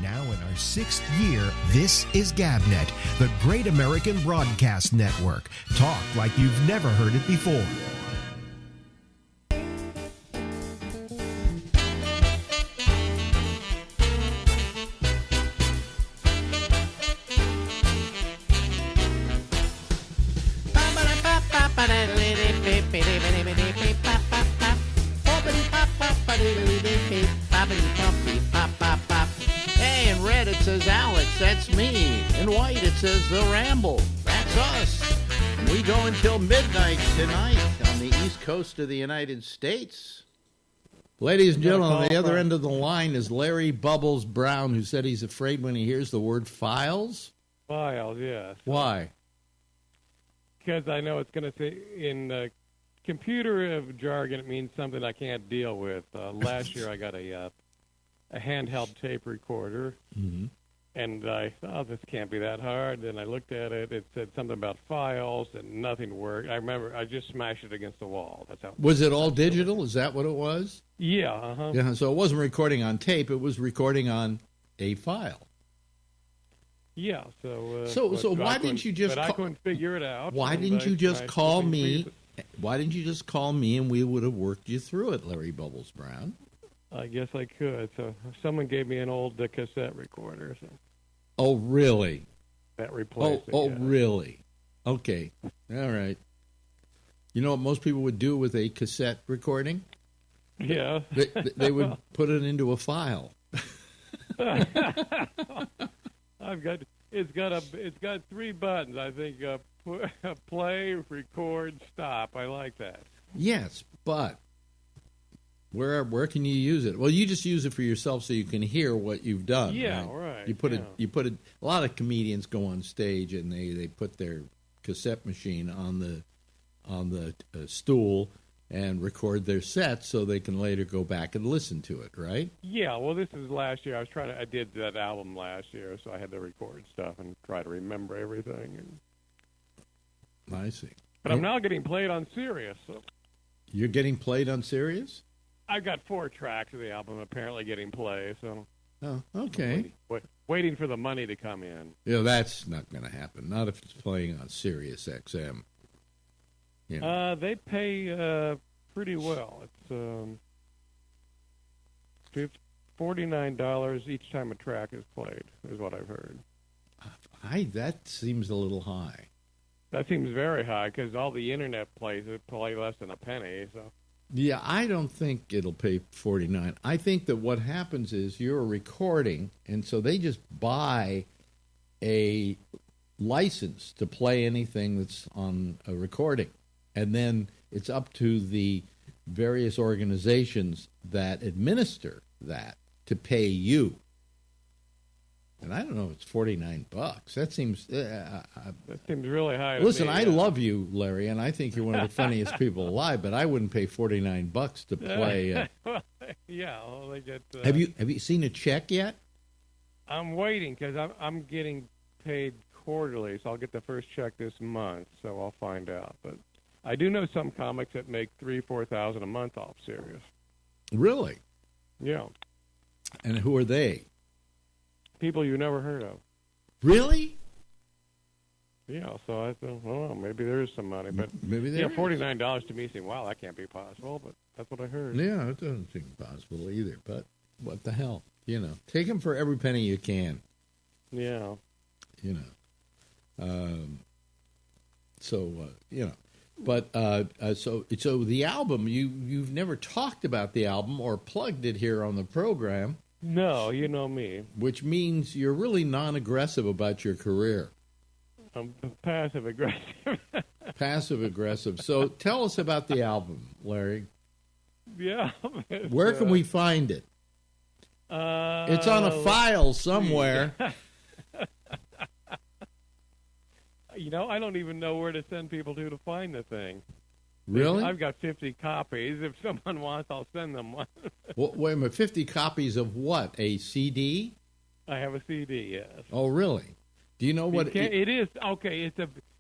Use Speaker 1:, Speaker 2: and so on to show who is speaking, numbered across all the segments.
Speaker 1: Now in our 6th year, this is GabNet, the Great American Broadcast Network. Talk like you've never heard it before.
Speaker 2: Hey, in red it says Alex, that's me. In white it says the Ramble, that's us. And we go until midnight tonight on the east coast of the United States. Ladies and gentlemen, on the other end of the line is Larry Bubbles Brown, who said he's afraid when he hears the word files.
Speaker 3: Files, yes.
Speaker 2: Why?
Speaker 3: Because I know it's going to say in computer jargon, it means something I can't deal with. Last year I got a handheld tape recorder, and I thought, this can't be that hard. Then I looked at it. It said something about files, and nothing worked. I remember I just smashed it against the wall. That's how. Was it all digital? Is that what it was? Yeah. Uh-huh. Yeah. So it wasn't recording on tape. It was recording on a file. Yeah. So why didn't you just? But I couldn't figure it out. Why didn't you just call me? Why didn't you just call me and we would have worked you through it, Larry Bubbles Brown? I guess I could. So someone gave me an old cassette recorder. So. Oh, really? That replaced it. Oh, really? Okay. All right. You know what most people would do with a cassette recording? Yeah. They would put it into a file. It's got 3 buttons. I think play, record, stop. I like that. Yes, but where can you use it? Well, you just use it for yourself so you can hear what you've done. Yeah, right. You put it. A lot of comedians go on stage and they put their cassette machine on the stool and record their set so they can later go back and listen to it, right? Yeah, well, this is last year. I did that album last year, so I had to record stuff and try to remember everything. And I see. But I'm now getting played on Sirius. So. You're getting played on Sirius? I've got 4 tracks of the album apparently getting played, so. Oh, okay. Waiting for the money to come in. Yeah, that's not going to happen. Not if it's playing on Sirius XM. Yeah. They pay pretty well. It's $49 each time a track is played, is what I've heard. That seems a little high. That seems very high because all the internet places play less than a penny. So. Yeah, I don't think it'll pay $49. I think that what happens is you're recording, and so they just buy a license to play anything that's on a recording. And then it's up to the various organizations that administer that to pay you. And I don't know if it's $49. That seems really high. Listen, I love you, Larry, and I think you're one of the funniest people alive. But I wouldn't pay $49 to play. Yeah, well, they get. Have you seen a check yet? I'm waiting because I'm getting paid quarterly, so I'll get the first check this month. So I'll find out. But I do know some comics that make $3,000-4,000 a month off Sirius. Really? Yeah. And who are they? People you never heard of. Really? Yeah, so I thought, well, maybe there is some money. But maybe there is. $49 to me seemed, wow, that can't be possible, but that's what I heard. Yeah, it doesn't seem possible either, but what the hell? Take them for every penny you can. Yeah. But so the album, you've never talked about the album or plugged it here on the program. No, you know me. Which means you're really non-aggressive about your career. I'm passive-aggressive. Passive-aggressive. So tell us about the album, Larry. Yeah. Where can we find it? It's on a file somewhere. I don't even know where to send people to find the thing. Really? I've got 50 copies. If someone wants, I'll send them one. Well, wait a minute, 50 copies of what? A CD? I have a CD, yes. Oh, really? Do you know what it is? Okay,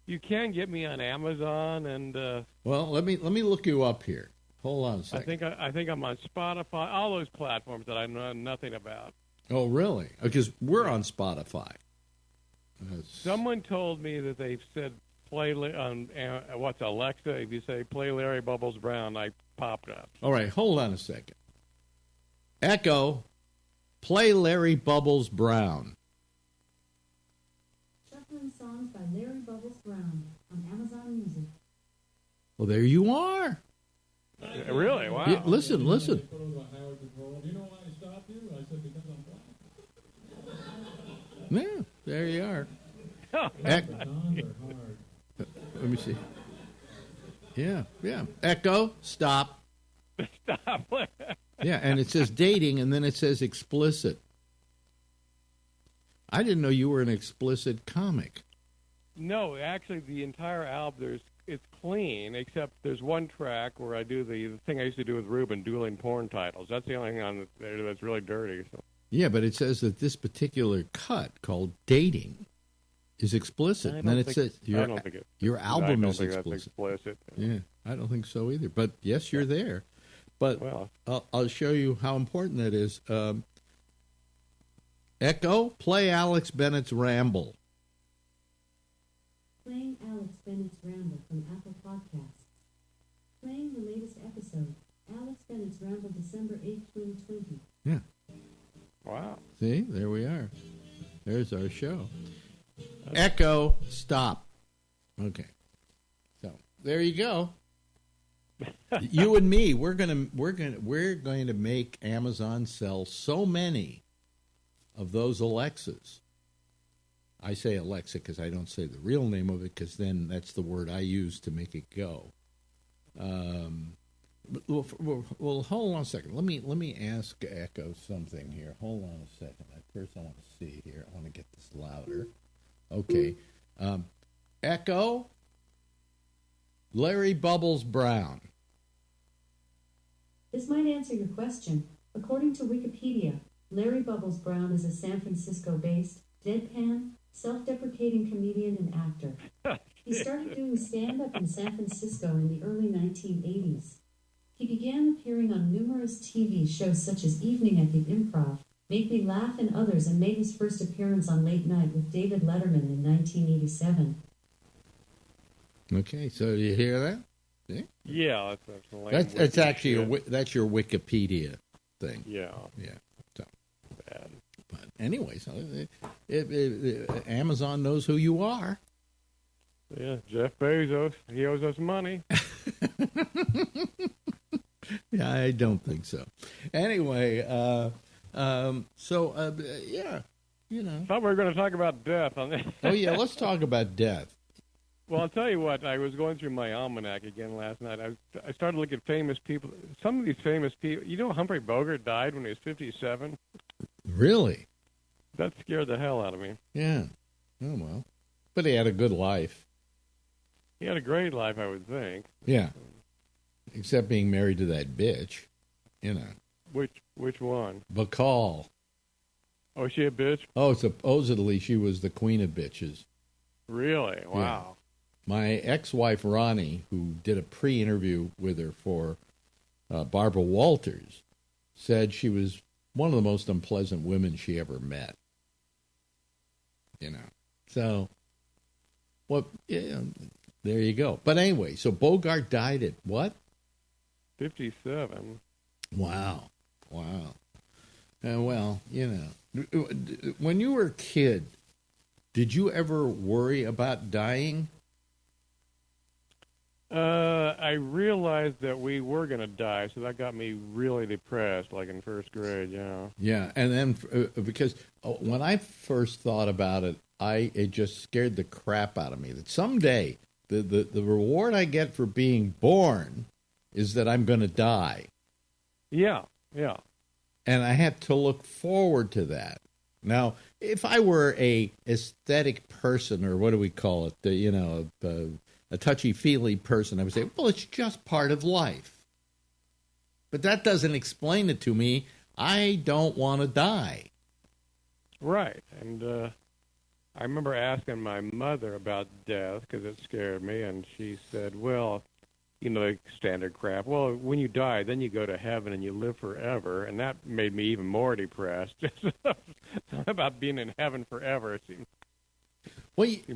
Speaker 3: you can get me on Amazon and. Well, let me look you up here. Hold on a second. I think I'm on Spotify, all those platforms that I know nothing about.
Speaker 2: Oh, really? Because we're on Spotify.
Speaker 3: Someone told me that they've said play on what's Alexa. If you say play Larry Bubbles Brown, I popped up.
Speaker 2: All right, hold on a second. Echo, play Larry Bubbles Brown.
Speaker 4: Shuffling songs by Larry Bubbles Brown on Amazon Music.
Speaker 2: Well, there you are.
Speaker 3: Really? Wow.
Speaker 2: Yeah, listen.
Speaker 5: Do you know why I stopped you? I said, because I'm black.
Speaker 2: Yeah, there you are. Let me see. Yeah. Echo, stop.
Speaker 3: Stop.
Speaker 2: Yeah, and it says dating, and then it says explicit. I didn't know you were an explicit comic.
Speaker 3: No, actually, the entire album, it's clean, except there's one track where I do the thing I used to do with Ruben, dueling porn titles. That's the only thing on there that's really dirty. So.
Speaker 2: Yeah, but it says that this particular cut, called dating, is explicit. And then it says your album is explicit.
Speaker 3: That's explicit.
Speaker 2: Yeah, I don't think so either. But, yes, you're there. But I'll show you how important that is. Echo, play Alex Bennett's Ramble.
Speaker 4: Playing Alex Bennett's Ramble from Apple Podcasts. Playing the latest episode, Alex Bennett's Ramble, December 8, 2020.
Speaker 2: Yeah.
Speaker 3: Wow.
Speaker 2: See, there we are. There's our show. Echo, stop. Okay. So there you go. You and me, we're going to make Amazon sell so many of those Alexas. I say Alexa because I don't say the real name of it, because then that's the word I use to make it go. Well, hold on a second. Let me ask Echo something here. Hold on a second. First, I want to see here. I want to get this louder. Okay. Echo, Larry Bubbles Brown.
Speaker 4: This might answer your question. According to Wikipedia, Larry Bubbles Brown is a San Francisco-based, deadpan, self-deprecating comedian and actor. He started doing stand-up in San Francisco in the early 1980s. He began appearing on numerous TV shows such as Evening at the Improv, Make Me Laugh, and others, and made his first appearance on Late Night with David Letterman in 1987.
Speaker 2: Okay, so you hear that? See?
Speaker 3: Yeah,
Speaker 2: that's actually that's your Wikipedia thing.
Speaker 3: Yeah.
Speaker 2: So
Speaker 3: bad.
Speaker 2: But anyway, so Amazon knows who you are.
Speaker 3: Yeah, Jeff Bezos, he owes us money.
Speaker 2: Yeah, I don't think so. Anyway, yeah, you know.
Speaker 3: I thought we were going to talk about death on this.
Speaker 2: Oh yeah, let's talk about death.
Speaker 3: Well, I'll tell you what. I was going through my almanac again last night. I started looking at famous people. Some of these famous people. You know, Humphrey Bogart died when he was 57.
Speaker 2: Really?
Speaker 3: That scared the hell out of me.
Speaker 2: Yeah. Oh well, but he had a good life.
Speaker 3: He had a great life, I would think.
Speaker 2: Yeah. Except being married to that bitch, you know.
Speaker 3: Which one?
Speaker 2: Bacall.
Speaker 3: Oh, is she a bitch?
Speaker 2: Oh, supposedly she was the queen of bitches.
Speaker 3: Really? Wow.
Speaker 2: Yeah. My ex-wife, Ronnie, who did a pre-interview with her for Barbara Walters, said she was one of the most unpleasant women she ever met. You know. So, well, yeah, there you go. But anyway, so Bogart died at what?
Speaker 3: 57.
Speaker 2: Wow. Well, you know, when you were a kid, did you ever worry about dying?
Speaker 3: I realized that we were going to die, so that got me really depressed, like in first grade, yeah.
Speaker 2: Yeah, and then because when I first thought about it, it just scared the crap out of me that someday the reward I get for being born is that I'm going to die.
Speaker 3: Yeah.
Speaker 2: And I had to look forward to that. Now, if I were a aesthetic person, or what do we call it, a touchy-feely person, I would say, well, it's just part of life. But that doesn't explain it to me. I don't want to die.
Speaker 3: Right. And I remember asking my mother about death because it scared me, and she said, well, the standard crap. Well, when you die, then you go to heaven and you live forever, and that made me even more depressed. About being in heaven forever, it seemed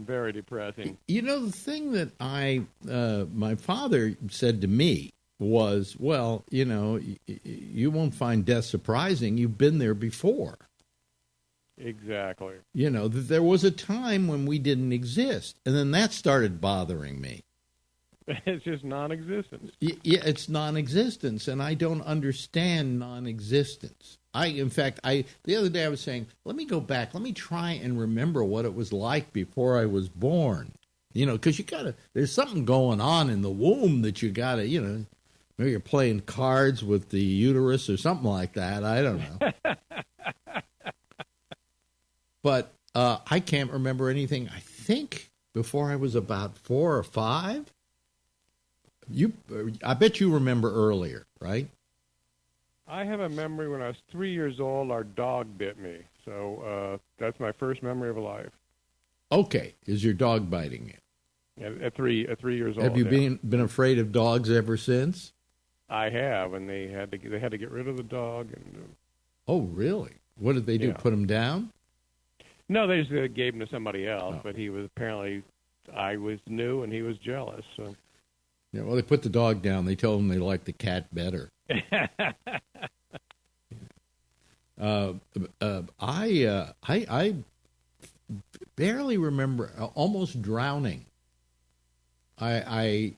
Speaker 3: very depressing.
Speaker 2: The thing that my father said to me was, well, you won't find death surprising. You've been there before.
Speaker 3: Exactly.
Speaker 2: There was a time when we didn't exist, and then that started bothering me.
Speaker 3: It's just non-existence.
Speaker 2: Yeah, it's non-existence, and I don't understand non-existence. The other day I was saying, let me go back. Let me try and remember what it was like before I was born. Because there's something going on in the womb that you gotta, maybe you're playing cards with the uterus or something like that. I don't know. But I can't remember anything, I think, before I was about 4 or 5. I bet you remember earlier, right?
Speaker 3: I have a memory when I was 3 years old, our dog bit me. So that's my first memory of life.
Speaker 2: Okay. Is your dog biting you?
Speaker 3: Yeah, at 3 years old.
Speaker 2: Have you been afraid of dogs ever since?
Speaker 3: I have, and they had to get rid of the dog.
Speaker 2: Oh, really? What did they do?
Speaker 3: Yeah.
Speaker 2: Put him down?
Speaker 3: No, they just gave him to somebody else. Oh. But he was I was new, and he was jealous. So.
Speaker 2: Yeah, well, they put the dog down. They told him they liked the cat better. I barely remember almost drowning. I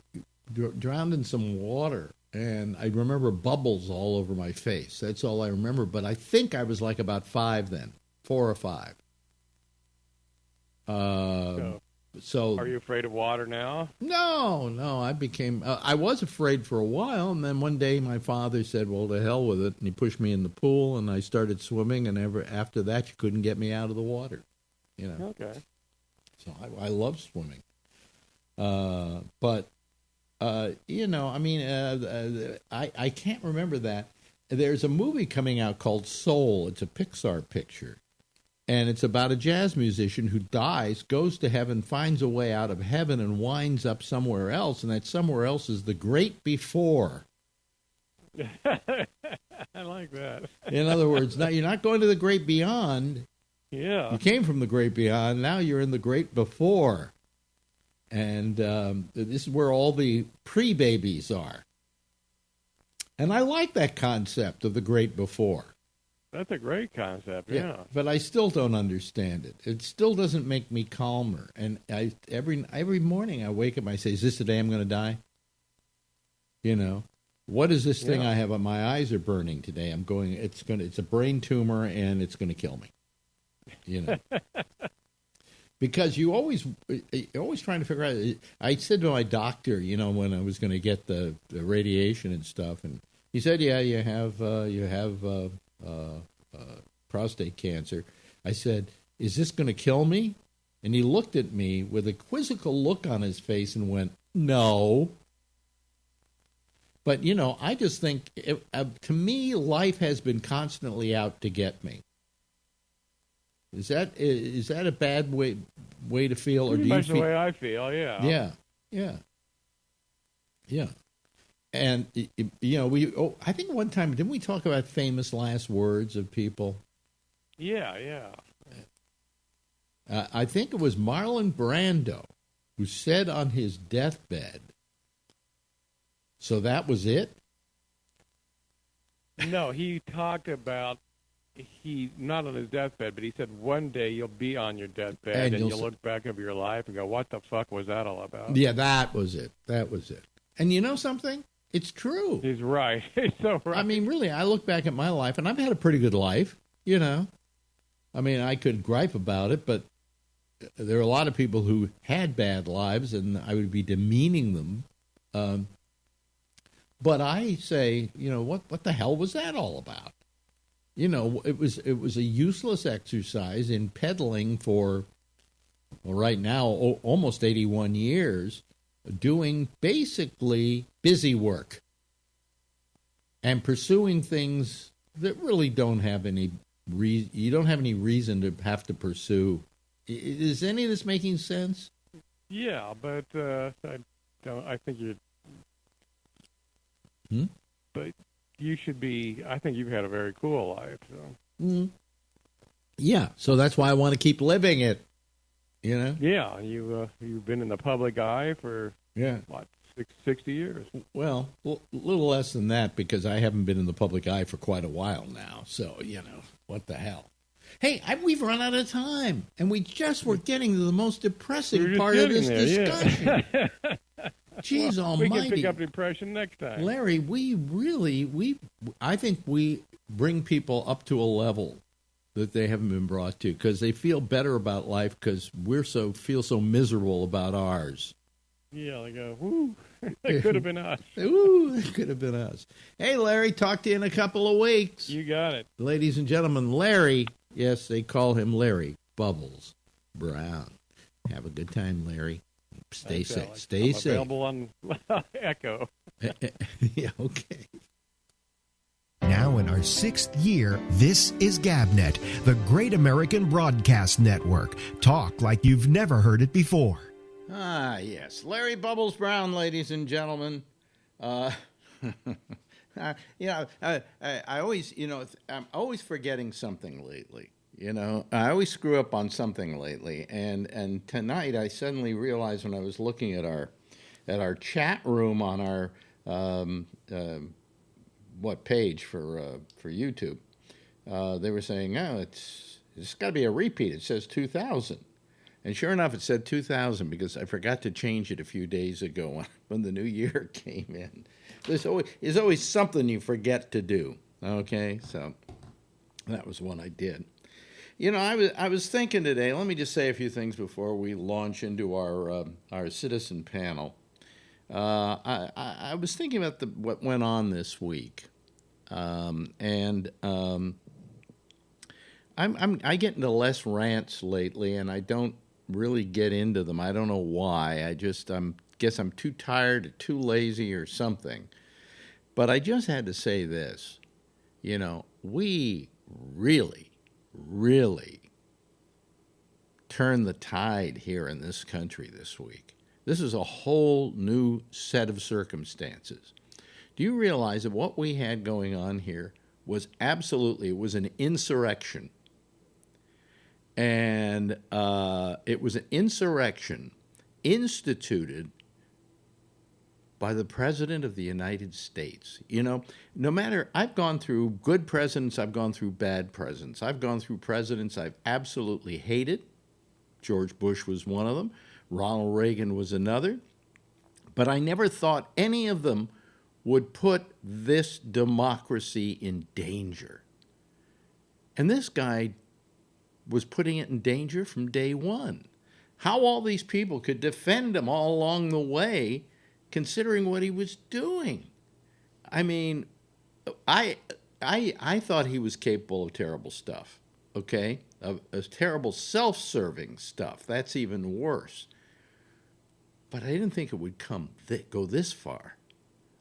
Speaker 2: drowned in some water, and I remember bubbles all over my face. That's all I remember. But I think I was like about 5 then, 4 or 5. So,
Speaker 3: are you afraid of water now?
Speaker 2: No. I was afraid for a while, and then one day my father said, well, to hell with it, and he pushed me in the pool, and I started swimming, and after that, you couldn't get me out of the water.
Speaker 3: Okay.
Speaker 2: So I love swimming. I can't remember that. There's a movie coming out called Soul. It's a Pixar picture. And it's about a jazz musician who dies, goes to heaven, finds a way out of heaven, and winds up somewhere else. And that somewhere else is the great before.
Speaker 3: I like that.
Speaker 2: In other words, now you're not going to the great beyond.
Speaker 3: Yeah.
Speaker 2: You came from the great beyond. Now you're in the great before. And this is where all the pre-babies are. And I like that concept of the great before.
Speaker 3: That's a great concept, yeah.
Speaker 2: But I still don't understand it. It still doesn't make me calmer. And every morning I wake up, I say, is this the day I'm going to die? What is this thing I have on my eyes are burning today? It's a brain tumor, and it's going to kill me. Because you're always trying to figure out. I said to my doctor, when I was going to get the radiation and stuff, and he said, yeah, you have prostate cancer. I said, is this going to kill me? And he looked at me with a quizzical look on his face and went, no. But, I just think, to me, life has been constantly out to get me. Is that a bad way to feel? Or do you feel?
Speaker 3: The way I feel, yeah.
Speaker 2: Yeah. And, I think one time, didn't we talk about famous last words of people?
Speaker 3: Yeah.
Speaker 2: I think it was Marlon Brando who said on his deathbed, so that was it?
Speaker 3: No, he talked about, not on his deathbed, but he said one day you'll be on your deathbed and you'll look back over your life and go, what the fuck was that all about?
Speaker 2: Yeah, that was it. And you know something? It's true.
Speaker 3: He's right. He's so right.
Speaker 2: I mean, really, I look back at my life, and I've had a pretty good life, I mean, I could gripe about it, but there are a lot of people who had bad lives, and I would be demeaning them. But I say, what the hell was that all about? It was a useless exercise in peddling for, right now, almost 81 years, doing basically busy work and pursuing things that really don't have any you don't have any reason to have to pursue. Is any of this making sense?
Speaker 3: Yeah, but I think you're But you should be, I think you've had a very cool life. So.
Speaker 2: Yeah, so that's why I want to keep living it, you know?
Speaker 3: Yeah, you've been in the public eye for, what, 60 years?
Speaker 2: Well, a little less than that because I haven't been in the public eye for quite a while now. So, what the hell? Hey, we've run out of time, and we just were getting to the most depressing part of this discussion.
Speaker 3: Yeah.
Speaker 2: Jeez
Speaker 3: almighty. We can pick up depression next time.
Speaker 2: Larry, I think we bring people up to a level that they haven't been brought to because they feel better about life because feel so miserable about ours.
Speaker 3: Yeah, they go, woo, that could have been us.
Speaker 2: Ooh, that could have been us. Hey, Larry, talk to you in a couple of weeks.
Speaker 3: You got it.
Speaker 2: Ladies and gentlemen, Larry, yes, they call him Larry Bubbles Brown. Have a good time, Larry. Stay safe.
Speaker 3: Alex.
Speaker 2: Stay
Speaker 3: I'm
Speaker 2: safe.
Speaker 3: Available on Echo.
Speaker 2: Yeah, okay.
Speaker 1: Now in our 6th year, this is GabNet, the Great American Broadcast Network. Talk like you've never heard it before.
Speaker 2: Ah, yes. Larry Bubbles Brown, ladies and gentlemen. I always, I'm always forgetting something lately. I always screw up on something lately. And tonight I suddenly realized when I was looking at our chat room on our page for YouTube, they were saying, it's got to be a repeat. It says 2000. And sure enough, it said 2000 because I forgot to change it a few days ago when the new year came in. There's always something you forget to do, okay? So that was one I did. I was thinking today, let me just say a few things before we launch into our citizen panel. I was thinking about what went on this week. I get into less rants lately, and I don't really get into them. I don't know why. I guess I'm too tired or too lazy or something. But I just had to say this. We really turned the tide here in this country this week. This is a whole new set of circumstances. Do you realize that what we had going on here was it was an insurrection. And it was an insurrection instituted by the President of the United States. No matter, I've gone through good presidents, I've gone through bad presidents. I've gone through presidents I've absolutely hated. George Bush was one of them. Ronald Reagan was another. But I never thought any of them would put this democracy in danger. And this guy was putting it in danger from day one. How all these people could defend him all along the way, considering what he was doing. I mean, I thought he was capable of terrible stuff, okay? Of terrible self-serving stuff. That's even worse. But I didn't think it would go this far.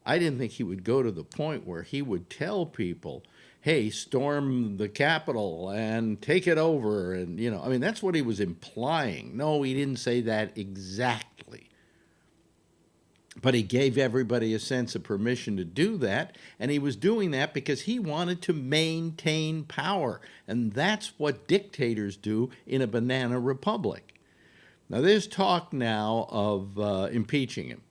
Speaker 2: I didn't think he would go to the point where he would tell people, hey, storm the Capitol and take it over. And, that's what he was implying. No, he didn't say that exactly. But he gave everybody a sense of permission to do that. And he was doing that because he wanted to maintain power. And that's what dictators do in a banana republic. Now, there's talk now of impeaching him.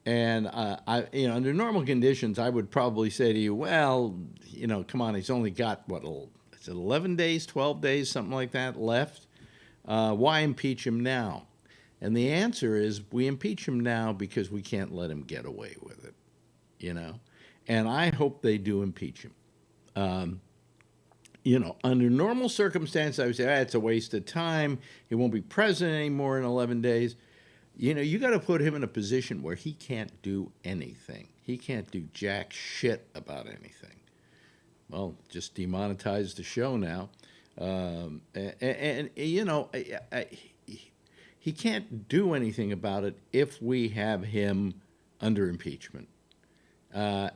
Speaker 2: And, under normal conditions, I would probably say to you, well, come on, he's only got, 11 days, 12 days, something like that left? Why impeach him now? And the answer is we impeach him now because we can't let him get away with it, And I hope they do impeach him. Under normal circumstances, I would say, it's a waste of time. He won't be president anymore in 11 days. You got to put him in a position where he can't do anything. He can't do jack shit about anything. Well, just demonetize the show now. He can't do anything about it if we have him under impeachment. I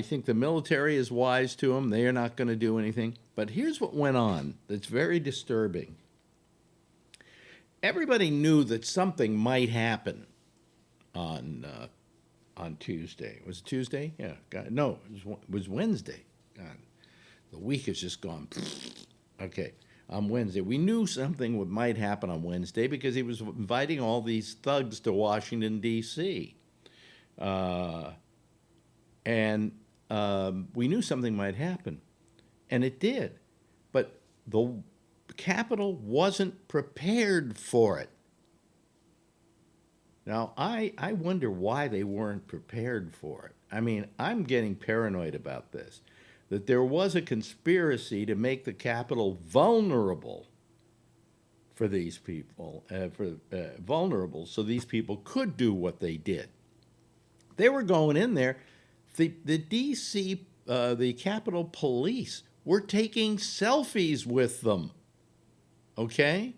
Speaker 2: think the military is wise to him. They are not going to do anything. But here's what went on that's very disturbing. Everybody knew that something might happen on on Tuesday. Was it Tuesday? Yeah. God, no, it was Wednesday. God, the week has just gone. Okay. On Wednesday, we knew something might happen on Wednesday because he was inviting all these thugs to Washington, D.C. And we knew something might happen, and it did. But the Capitol wasn't prepared for it. Now, I wonder why they weren't prepared for it. I mean, I'm getting paranoid about this, that there was a conspiracy to make the Capitol vulnerable for these people, vulnerable so these people could do what they did. They were going in there. The D.C., the Capitol Police were taking selfies with them, okay?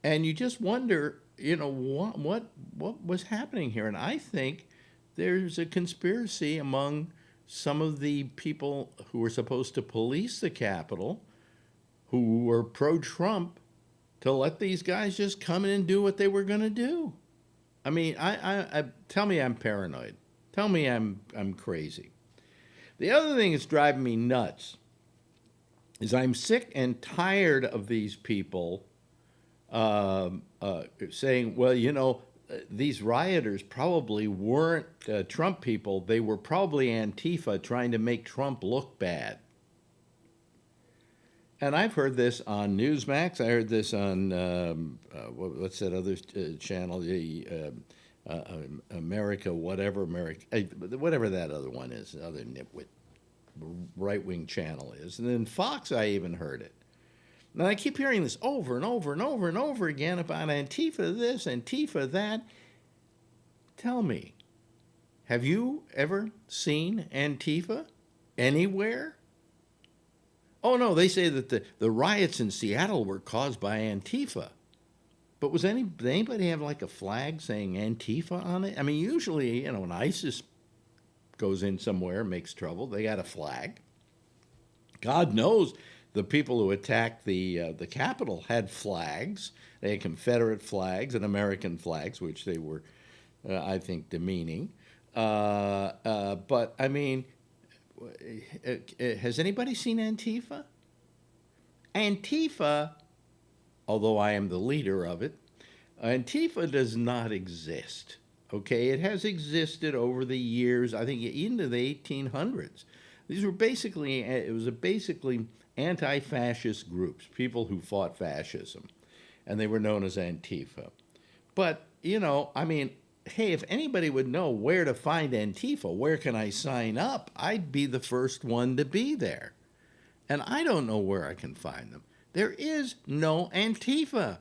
Speaker 2: And you just wonder, what was happening here? And I think there's a conspiracy among some of the people who were supposed to police the Capitol, who were pro-Trump, to let these guys just come in and do what they were going to do. I mean, I tell me I'm paranoid. Tell me I'm crazy. The other thing that's driving me nuts is I'm sick and tired of these people saying, well, these rioters probably weren't Trump people. They were probably Antifa trying to make Trump look bad. And I've heard this on Newsmax. I heard this on, what's that other channel? The America, whatever that other one is, other nitwit right-wing channel is. And then Fox, I even heard it. And I keep hearing this over and over and over and over again about Antifa this, Antifa that. Tell me, have you ever seen Antifa anywhere? Oh, no, they say that the riots in Seattle were caused by Antifa. But did anybody have like a flag saying Antifa on it? I mean, usually, when ISIS goes in somewhere and makes trouble, they got a flag. God knows the people who attacked the Capitol had flags. They had Confederate flags and American flags, which they were, I think, demeaning. But, I mean, has anybody seen Antifa? Antifa, although I am the leader of it, Antifa does not exist. Okay, it has existed over the years, I think into the 1800s. These were basically anti-fascist groups, people who fought fascism, and they were known as Antifa. But, I mean, hey, if anybody would know where to find Antifa, where can I sign up, I'd be the first one to be there. And I don't know where I can find them. There is no Antifa.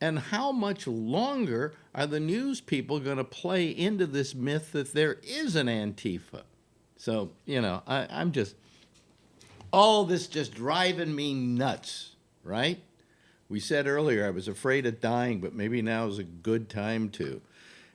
Speaker 2: And how much longer are the news people going to play into this myth that there is an Antifa? So, I'm just, all this just driving me nuts, right? We said earlier I was afraid of dying, but maybe now is a good time to.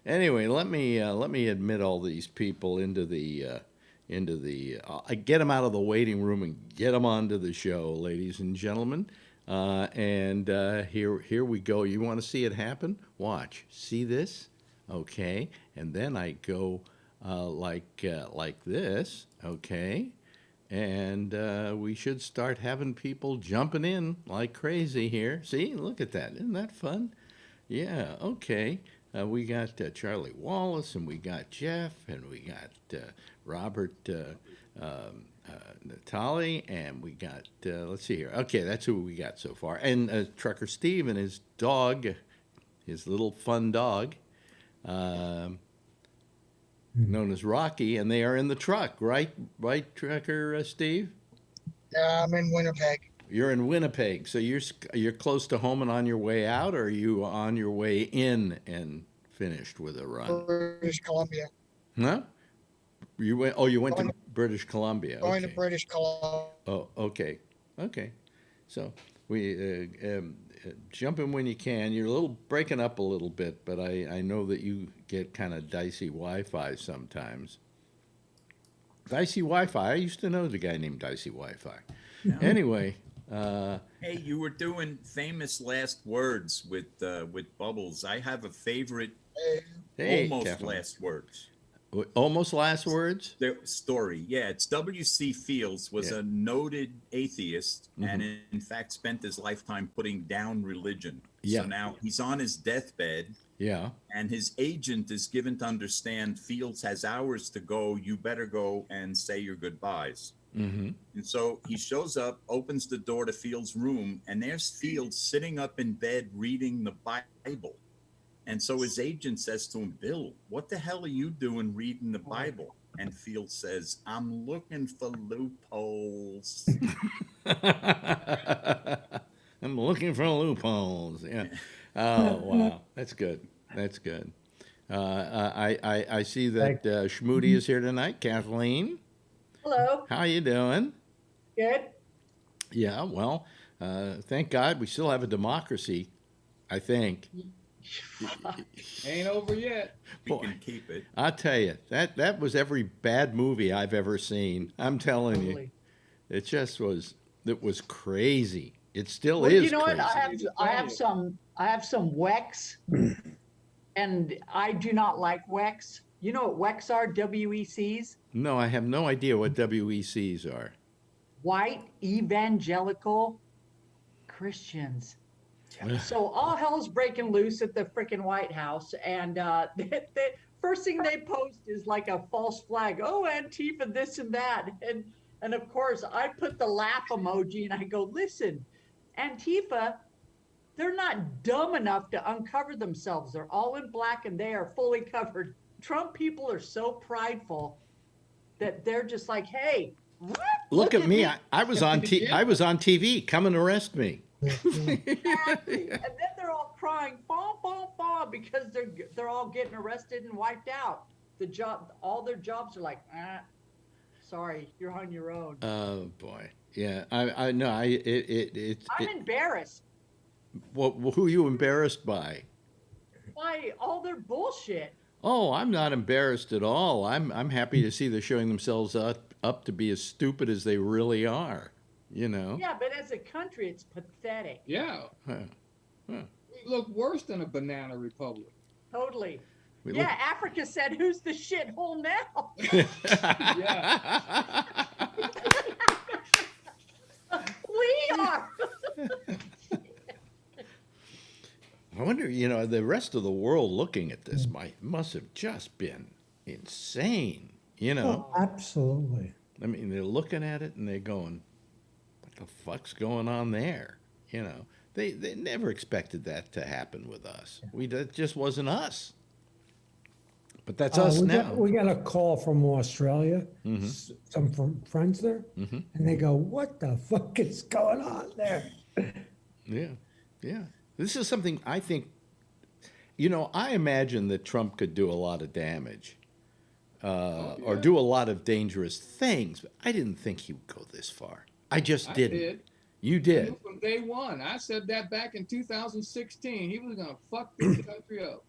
Speaker 2: Anyway, let me admit all these people into the get them out of the waiting room and get them onto the show, ladies and gentlemen. And here we go. You want to see it happen? Watch. See this? Okay. And then I go like this. Okay. And we should start having people jumping in like crazy here. See? Look at that. Isn't that fun? Yeah. Okay. We got Charlie Wallace, and we got Jeff, and we got Robert Natali, and we got, let's see here. Okay, that's who we got so far. And Trucker Steve and his dog, his little fun dog, known as Rocky, and they are in the truck, right? Right, Trucker Steve?
Speaker 6: Yeah, I'm in Winnipeg.
Speaker 2: You're in Winnipeg, so you're close to home and on your way out, or are you on your way in and finished with a run?
Speaker 6: British Columbia.
Speaker 2: Huh? You went to British Columbia.
Speaker 6: Going to British Columbia.
Speaker 2: Oh, okay. So we jump in when you can. You're breaking up a little bit, but I know that you get kind of dicey Wi-Fi sometimes. Dicey Wi-Fi. I used to know the guy named Dicey Wi-Fi. Yeah. Anyway.
Speaker 7: Hey, you were doing famous last words with Bubbles. I have a favorite almost Kathleen. Last words.
Speaker 2: Almost last words?
Speaker 7: The story. Yeah, it's W.C. Fields was a noted atheist and in fact spent his lifetime putting down religion.
Speaker 2: Yeah.
Speaker 7: So now he's on his deathbed.
Speaker 2: Yeah.
Speaker 7: And his agent is given to understand Fields has hours to go. You better go and say your goodbyes. And so he shows up, opens the door to Fields' room, and there's Fields sitting up in bed reading the Bible. And so his agent says to him, Bill, what the hell are you doing reading the Bible? And Fields says, I'm looking for loopholes.
Speaker 2: I'm looking for loopholes. Yeah. Oh, wow. That's good. That's good. I see that Schmoody is here tonight. Kathleen.
Speaker 8: Hello.
Speaker 2: How you doing?
Speaker 8: Good.
Speaker 2: Yeah, well, thank God we still have a democracy, I think.
Speaker 5: Ain't over yet.
Speaker 7: We can keep it.
Speaker 2: I'll tell you, that was every bad movie I've ever seen. I'm telling you. It just was, it was crazy. It still is
Speaker 8: You know
Speaker 2: crazy.
Speaker 8: what? I have some Wex, and I do not like Wex. You know what Wex are? WECs?
Speaker 2: No, I have no idea what WECs are.
Speaker 8: White evangelical Christians. So all hell's breaking loose at the freaking White House, and the first thing they post is like a false flag. Oh, Antifa, this and that, and of course I put the laugh emoji, and I go, listen, Antifa, they're not dumb enough to uncover themselves. They're all in black, and they are fully covered. Trump people are so prideful that they're just like, hey,
Speaker 2: look at me. I was on I was on TV. Come and arrest me.
Speaker 8: Exactly. And then they're all crying, bah, bah, bah, because they're all getting arrested and wiped out. All their jobs are like, sorry, you're on your own.
Speaker 2: Oh boy, yeah. I know. I'm
Speaker 8: embarrassed.
Speaker 2: Well, who are you embarrassed by?
Speaker 8: By all their bullshit.
Speaker 2: Oh, I'm not embarrassed at all. I'm happy to see they're showing themselves up to be as stupid as they really are. You know?
Speaker 8: Yeah, but as a country, it's pathetic.
Speaker 5: Yeah. We look worse than a banana republic.
Speaker 8: Totally. Africa said, who's the shithole now? We are.
Speaker 2: I wonder, the rest of the world looking at this must have just been insane,
Speaker 9: Oh, absolutely.
Speaker 2: I mean, they're looking at it and they're going, what the fuck's going on there? They never expected that to happen with us. That just wasn't us. But that's us now.
Speaker 9: We got a call from Australia, some from friends there, and they go, what the fuck is going on there?
Speaker 2: Yeah. This is something I think, I imagine that Trump could do a lot of damage or do a lot of dangerous things, but I didn't think he would go this far. I just didn't.
Speaker 5: Did.
Speaker 2: You did.
Speaker 5: From day one. I said that back in 2016. He was going to fuck this country up.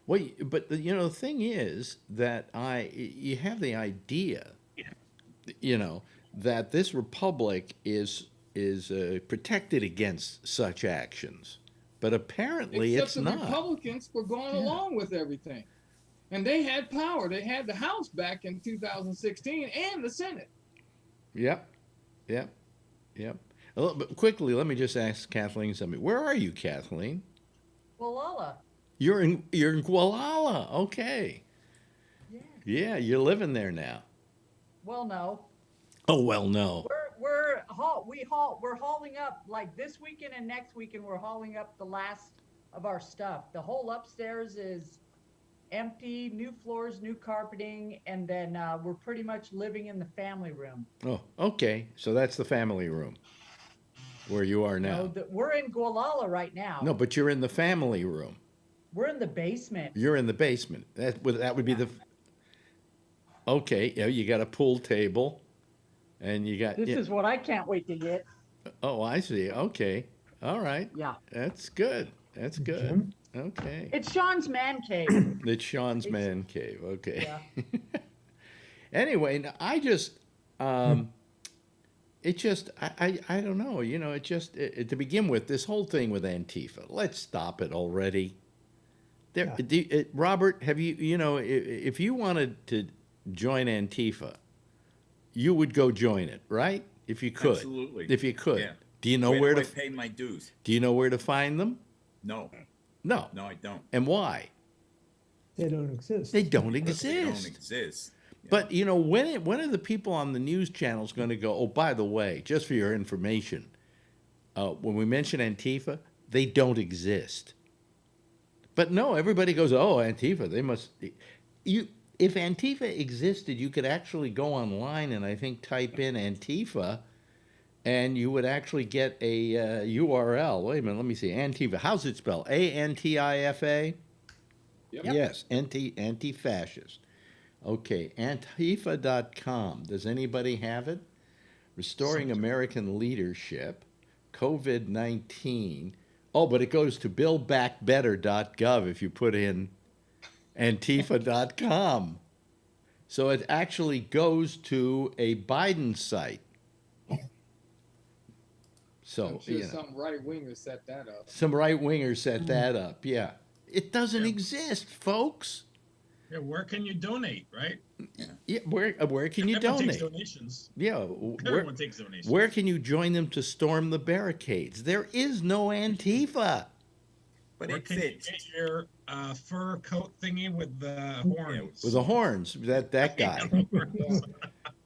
Speaker 2: Well, but the thing is that you have the idea, that this republic is protected against such actions, but apparently
Speaker 5: Except
Speaker 2: it's not.
Speaker 5: The Republicans were going along with everything, and they had power. They had the House back in 2016 and the Senate.
Speaker 2: Yep. But quickly, let me just ask Kathleen something. Where are you, Kathleen?
Speaker 8: Gualala.
Speaker 2: You're in Gualala. Okay. Yeah, you're living there now.
Speaker 8: Well, no.
Speaker 2: Oh well, no.
Speaker 8: We're hauling up, like this weekend and next weekend. We're hauling up the last of our stuff. The whole upstairs is empty, new floors, new carpeting, and then we're pretty much living in the family room.
Speaker 2: Oh, okay. So that's the family room where you are now.
Speaker 8: No, we're in Gualala right now.
Speaker 2: No, but you're in the family room.
Speaker 8: We're in the basement.
Speaker 2: You're in the basement. That would be the. Okay, you got a pool table, and you got.
Speaker 8: This is what I can't wait to get.
Speaker 2: Oh, I see. Okay, all right.
Speaker 8: Yeah.
Speaker 2: That's good. That's good. Okay.
Speaker 8: It's Sean's man cave.
Speaker 2: It's Sean's man cave. Okay.
Speaker 8: Yeah.
Speaker 2: Anyway, I just, it just, I don't know. To begin with, this whole thing with Antifa, let's stop it already. There, Robert, have you know, if you wanted to join Antifa, you would go join it, right? If you could.
Speaker 7: Absolutely.
Speaker 2: If you could.
Speaker 7: Yeah.
Speaker 2: Do you know
Speaker 7: where
Speaker 2: to
Speaker 7: I pay my dues?
Speaker 2: Do you know where to find them?
Speaker 7: No.
Speaker 2: No.
Speaker 7: No, I don't.
Speaker 2: And why?
Speaker 9: They don't exist.
Speaker 2: They don't exist.
Speaker 7: They don't exist. Yeah.
Speaker 2: But you know, when are the people on the news channels going to go, oh, by the way, just for your information, when we mention Antifa, they don't exist. But no, everybody goes, oh, Antifa, they must. If Antifa existed, you could actually go online and I think type in Antifa, and you would actually get a URL. Wait a minute, let me see. Antifa, how's it spelled? Antifa?
Speaker 5: Yep.
Speaker 2: Yes, anti-fascist. Okay, Antifa.com. Does anybody have it? Restoring American Leadership, COVID-19. Oh, but it goes to buildbackbetter.gov if you put in Antifa.com. So it actually goes to a Biden site. So,
Speaker 5: I'm sure some right-wingers set that up.
Speaker 2: Some right-wingers set that up, yeah. It doesn't exist, folks.
Speaker 10: Yeah, where can you donate, right?
Speaker 2: Yeah, where can you
Speaker 10: Everyone
Speaker 2: donate?
Speaker 10: takes donations.
Speaker 2: Yeah,
Speaker 10: Everyone takes donations.
Speaker 2: Where can you join them to storm the barricades? There is no Antifa.
Speaker 7: But
Speaker 10: Where
Speaker 7: it
Speaker 10: can you
Speaker 7: fits.
Speaker 10: get your fur coat thingy with the horns?
Speaker 2: With the horns, that guy.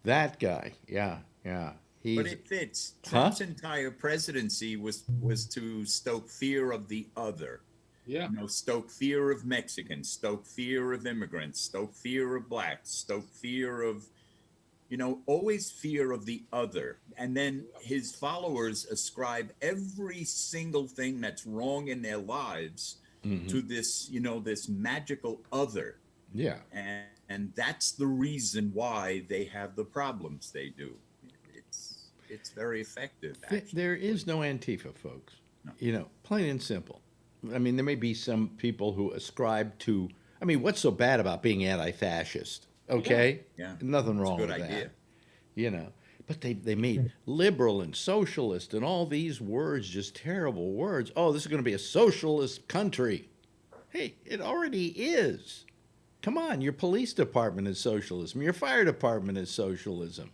Speaker 2: That guy, yeah.
Speaker 7: But it fits. Trump's entire presidency was to stoke fear of the other.
Speaker 5: Yeah.
Speaker 7: You know, stoke fear of Mexicans, stoke fear of immigrants, stoke fear of blacks, stoke fear of, you know, always fear of the other. And then his followers ascribe every single thing that's wrong in their lives to this, you know, this magical other.
Speaker 2: Yeah.
Speaker 7: And that's the reason why they have the problems they do. It's very effective, actually.
Speaker 2: There is no Antifa, folks.
Speaker 7: No.
Speaker 2: You know, plain and simple. I mean, there may be some people who ascribe to, I mean, what's so bad about being anti-fascist? Okay?
Speaker 7: Yeah.
Speaker 2: Nothing
Speaker 7: It's a
Speaker 2: wrong
Speaker 7: good
Speaker 2: with
Speaker 7: idea.
Speaker 2: that. You know, but they made liberal and socialist and all these words just terrible words. Oh, this is going to be a socialist country. Hey, it already is. Come on, your police department is socialism. Your fire department is socialism.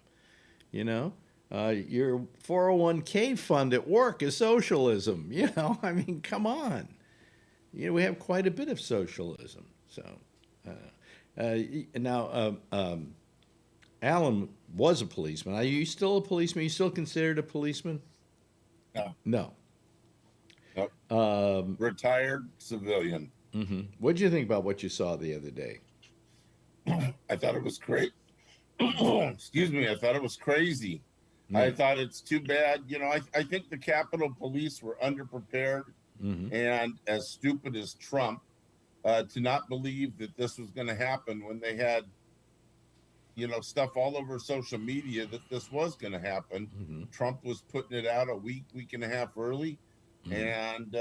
Speaker 2: You know? Your 401k fund at work is socialism. You know, I mean, come on. You know, we have quite a bit of socialism. So, now, Alan was a policeman. Are you still a policeman? You still considered a policeman?
Speaker 11: No.
Speaker 2: No.
Speaker 11: Retired civilian.
Speaker 2: Mm-hmm. What did you think about what you saw the other day?
Speaker 11: I thought it was great. Excuse me. I thought it was crazy. I thought it's too bad. You know, I think the Capitol Police were underprepared and as stupid as Trump to not believe that this was going to happen when they had, you know, stuff all over social media that this was going to happen. Trump was putting it out a week and a half early, and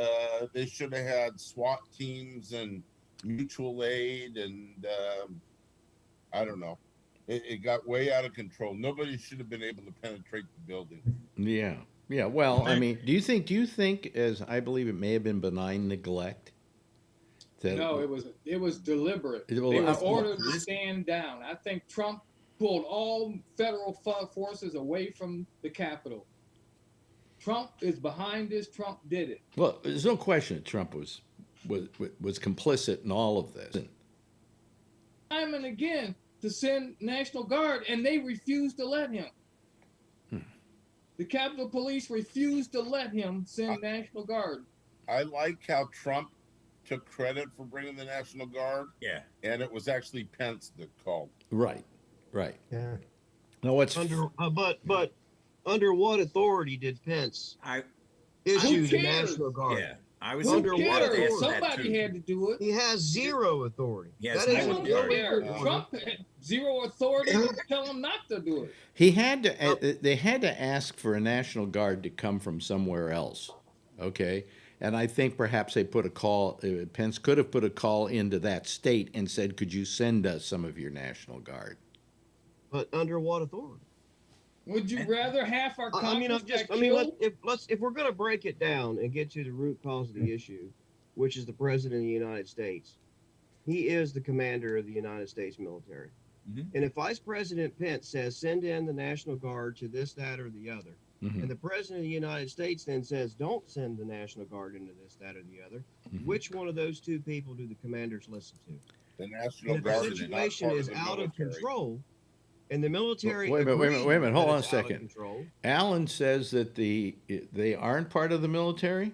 Speaker 11: they should have had SWAT teams and mutual aid and I don't know. It got way out of control. Nobody should have been able to penetrate the building.
Speaker 2: Yeah. Yeah. Well, I mean, do you think, as I believe it may have been benign neglect?
Speaker 5: No, it was deliberate. They were ordered to stand down. I think Trump pulled all federal forces away from the Capitol. Trump is behind this. Trump did it.
Speaker 2: Well, there's no question that Trump was complicit in all of this.
Speaker 5: Time and again to send National Guard, and they refused to let him. The Capitol Police refused to let him send National Guard.
Speaker 11: I like how Trump took credit for bringing the National Guard.
Speaker 7: Yeah.
Speaker 11: And it was actually Pence that called.
Speaker 2: Right.
Speaker 9: Yeah.
Speaker 2: No, what's
Speaker 12: but under what authority did Pence issue the National Guard?
Speaker 7: Yeah. I was
Speaker 12: under what authority?
Speaker 5: Somebody had to do it.
Speaker 12: He has zero authority.
Speaker 7: He has
Speaker 12: that
Speaker 7: no authority.
Speaker 5: Trump had zero authority to tell him not to do it.
Speaker 2: He had to. They had to ask for a National Guard to come from somewhere else. Okay, and I think perhaps they put a call. Pence could have put a call into that state and said, "Could you send us some of your National Guard?"
Speaker 12: But under what authority?
Speaker 5: Would you rather half our Congress
Speaker 12: if we're going to break it down and get to the root cause of the issue, which is the president of the United States, he is the commander of the United States military. And if Vice President Pence says, send in the National Guard to this, that, or the other, and the President of the United States then says, don't send the National Guard into this, that, or the other, which one of those two people do the commanders listen to?
Speaker 11: The National
Speaker 12: And if
Speaker 11: Guard
Speaker 12: the situation is out of control, and the military
Speaker 2: Wait a minute. Hold on a
Speaker 12: second.
Speaker 2: second. Alan says that they aren't part of the military?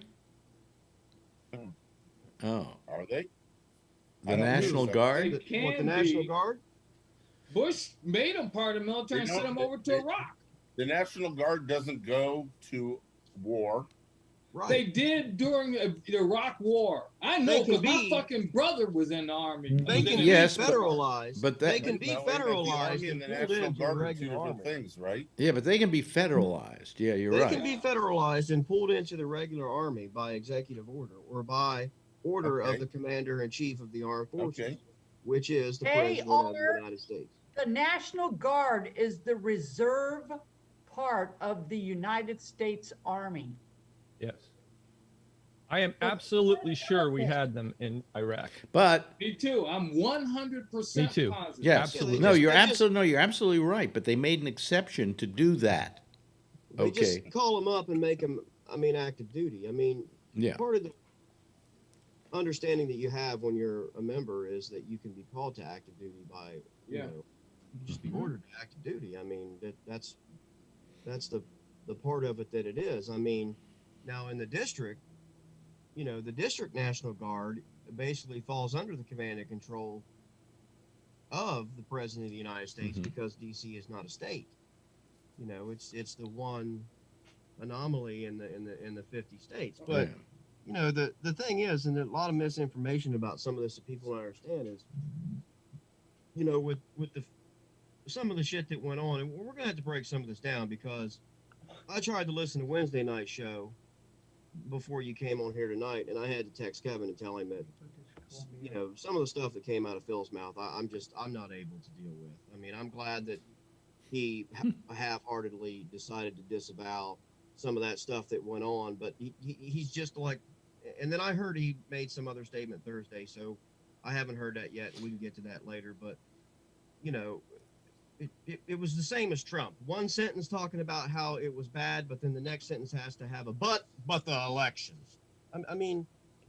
Speaker 2: Oh.
Speaker 11: Are they?
Speaker 2: The National Guard?
Speaker 5: What,
Speaker 12: the National Guard?
Speaker 5: Bush made them part of the military and sent them over to Iraq.
Speaker 11: The National Guard doesn't go to war.
Speaker 12: Right.
Speaker 5: They did during the Iraq War. I know because my fucking brother was in the army.
Speaker 12: They can be federalized.
Speaker 2: But
Speaker 12: they can be federalized
Speaker 11: and the National Guard are two different things, right?
Speaker 2: Yeah, but they can be federalized. Yeah, you're right.
Speaker 12: They can be federalized and pulled into the regular army by executive order or by order of the commander-in-chief of the armed forces, which is the president of the United States.
Speaker 8: The National Guard is the reserve part of the United States Army.
Speaker 13: Yes. I am absolutely sure we had them in Iraq.
Speaker 2: But
Speaker 5: me too. I'm 100%
Speaker 13: me too.
Speaker 5: positive.
Speaker 2: Yes.
Speaker 13: Absolutely.
Speaker 2: No, you're absolutely right. But they made an exception to do that.
Speaker 12: They just call them up and make them, active duty. Part of the understanding that you have when you're a member is that you can be called to active duty by, you know, just be ordered to active duty. That's the part of it that it is. Now in the district, the district National Guard basically falls under the command and control of the President of the United States because DC is not a state. It's the one anomaly in the 50 states. But the thing is, and there's a lot of misinformation about some of this that people don't understand is, with some of the shit that went on, and we're gonna have to break some of this down because I tried to listen to Wednesday night show before you came on here tonight, and I had to text Kevin and tell him that, some of the stuff that came out of Phil's mouth, I'm not able to deal with. I'm glad that he half-heartedly decided to disavow some of that stuff that went on, but he's just like, and then I heard he made some other statement Thursday, so I haven't heard that yet. We can get to that later, but it was the same as Trump. One sentence talking about how it was bad, but then the next sentence has to have a but the elections.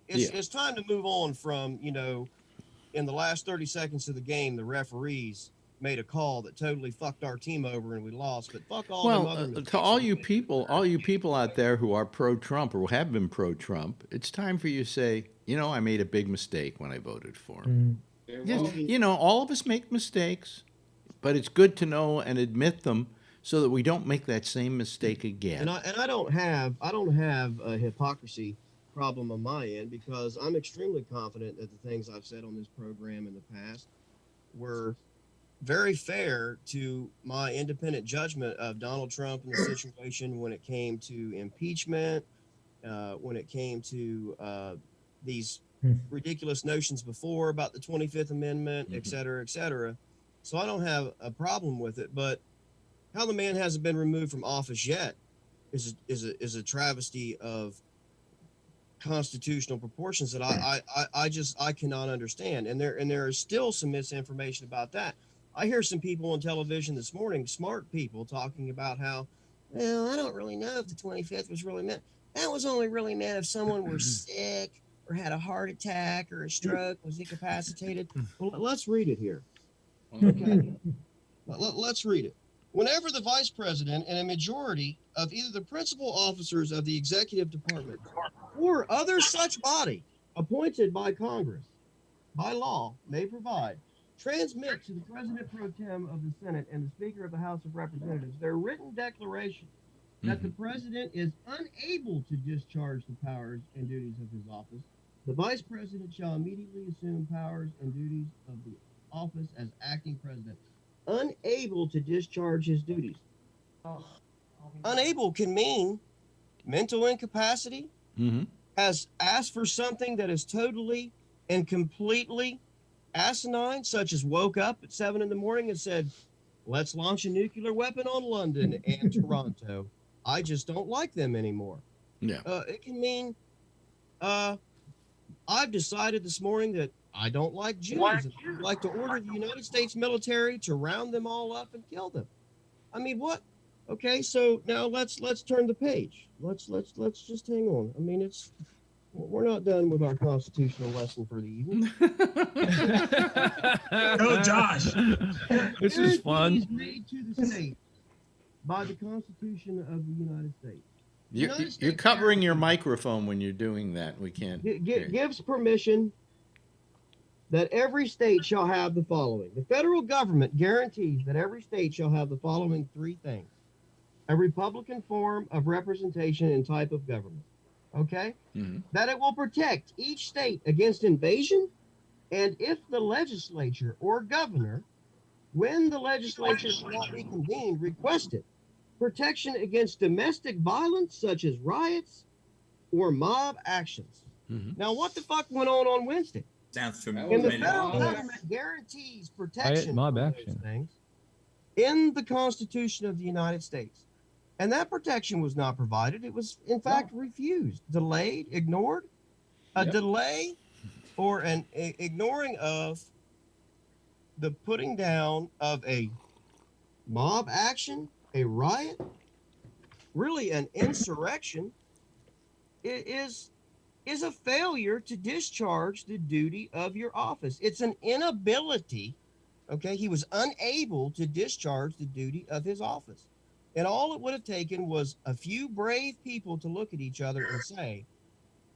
Speaker 12: It's time to move on from, in the last 30 seconds of the game, the referees made a call that totally fucked our team over and we lost. But fuck all them other
Speaker 2: to all you people out there who are pro-Trump or have been pro-Trump, it's time for you to say, I made a big mistake when I voted for him. Yes, all of us make mistakes. But it's good to know and admit them so that we don't make that same mistake again.
Speaker 12: And I don't have a hypocrisy problem on my end because I'm extremely confident that the things I've said on this program in the past were very fair to my independent judgment of Donald Trump and the situation when it came to impeachment, when it came to these ridiculous notions before about the 25th Amendment, et cetera, et cetera. So I don't have a problem with it, but how the man hasn't been removed from office yet is a travesty of constitutional proportions that I cannot understand. And there is still some misinformation about that. I hear some people on television this morning, smart people, talking about how, well, I don't really know if the 25th was really meant. That was only really meant if someone were sick or had a heart attack or a stroke, was incapacitated. Well, let's read it here. Okay, let's read it. Whenever the vice president and a majority of either the principal officers of the executive department or other such body appointed by Congress by law may provide, transmit to the president pro tem of the Senate and the Speaker of the House of Representatives their written declaration that the president is unable to discharge the powers and duties of his office, the vice president shall immediately assume powers and duties of the office as acting president. Unable to discharge his duties. Unable can mean mental incapacity, has asked for something that is totally and completely asinine, such as woke up at 7 a.m. and said, let's launch a nuclear weapon on London and Toronto. I just don't like them anymore.
Speaker 2: Yeah.
Speaker 12: It can mean I've decided this morning that I don't like Jews. I'd like to order the United States military to round them all up and kill them. I mean, what? Okay, so now let's turn the page. Let's just hang on. I mean, we're not done with our constitutional lesson for the evening.
Speaker 10: Go, Josh.
Speaker 13: This is fun.
Speaker 12: Made to the state by the Constitution of the United States.
Speaker 2: You're covering your microphone when you're doing that. We can't.
Speaker 12: Gives permission that every state shall have the following. The federal government guarantees that every state shall have the following three things. A Republican form of representation and type of government. Okay? Mm-hmm. That it will protect each state against invasion, and if the legislature or governor, when the legislature cannot be convened, requested protection against domestic violence such as riots or mob actions. Mm-hmm. Now, what the fuck went on Wednesday?
Speaker 7: Sounds familiar.
Speaker 12: And the federal government guarantees protection
Speaker 13: mob
Speaker 12: for
Speaker 13: action.
Speaker 12: those things in the Constitution of the United States. And that protection was not provided. It was, in fact, refused, delayed, ignored. A delay or an ignoring of the putting down of a mob action, a riot, really an insurrection, is a failure to discharge the duty of your office. It's an inability, okay? He was unable to discharge the duty of his office. And all it would have taken was a few brave people to look at each other and say,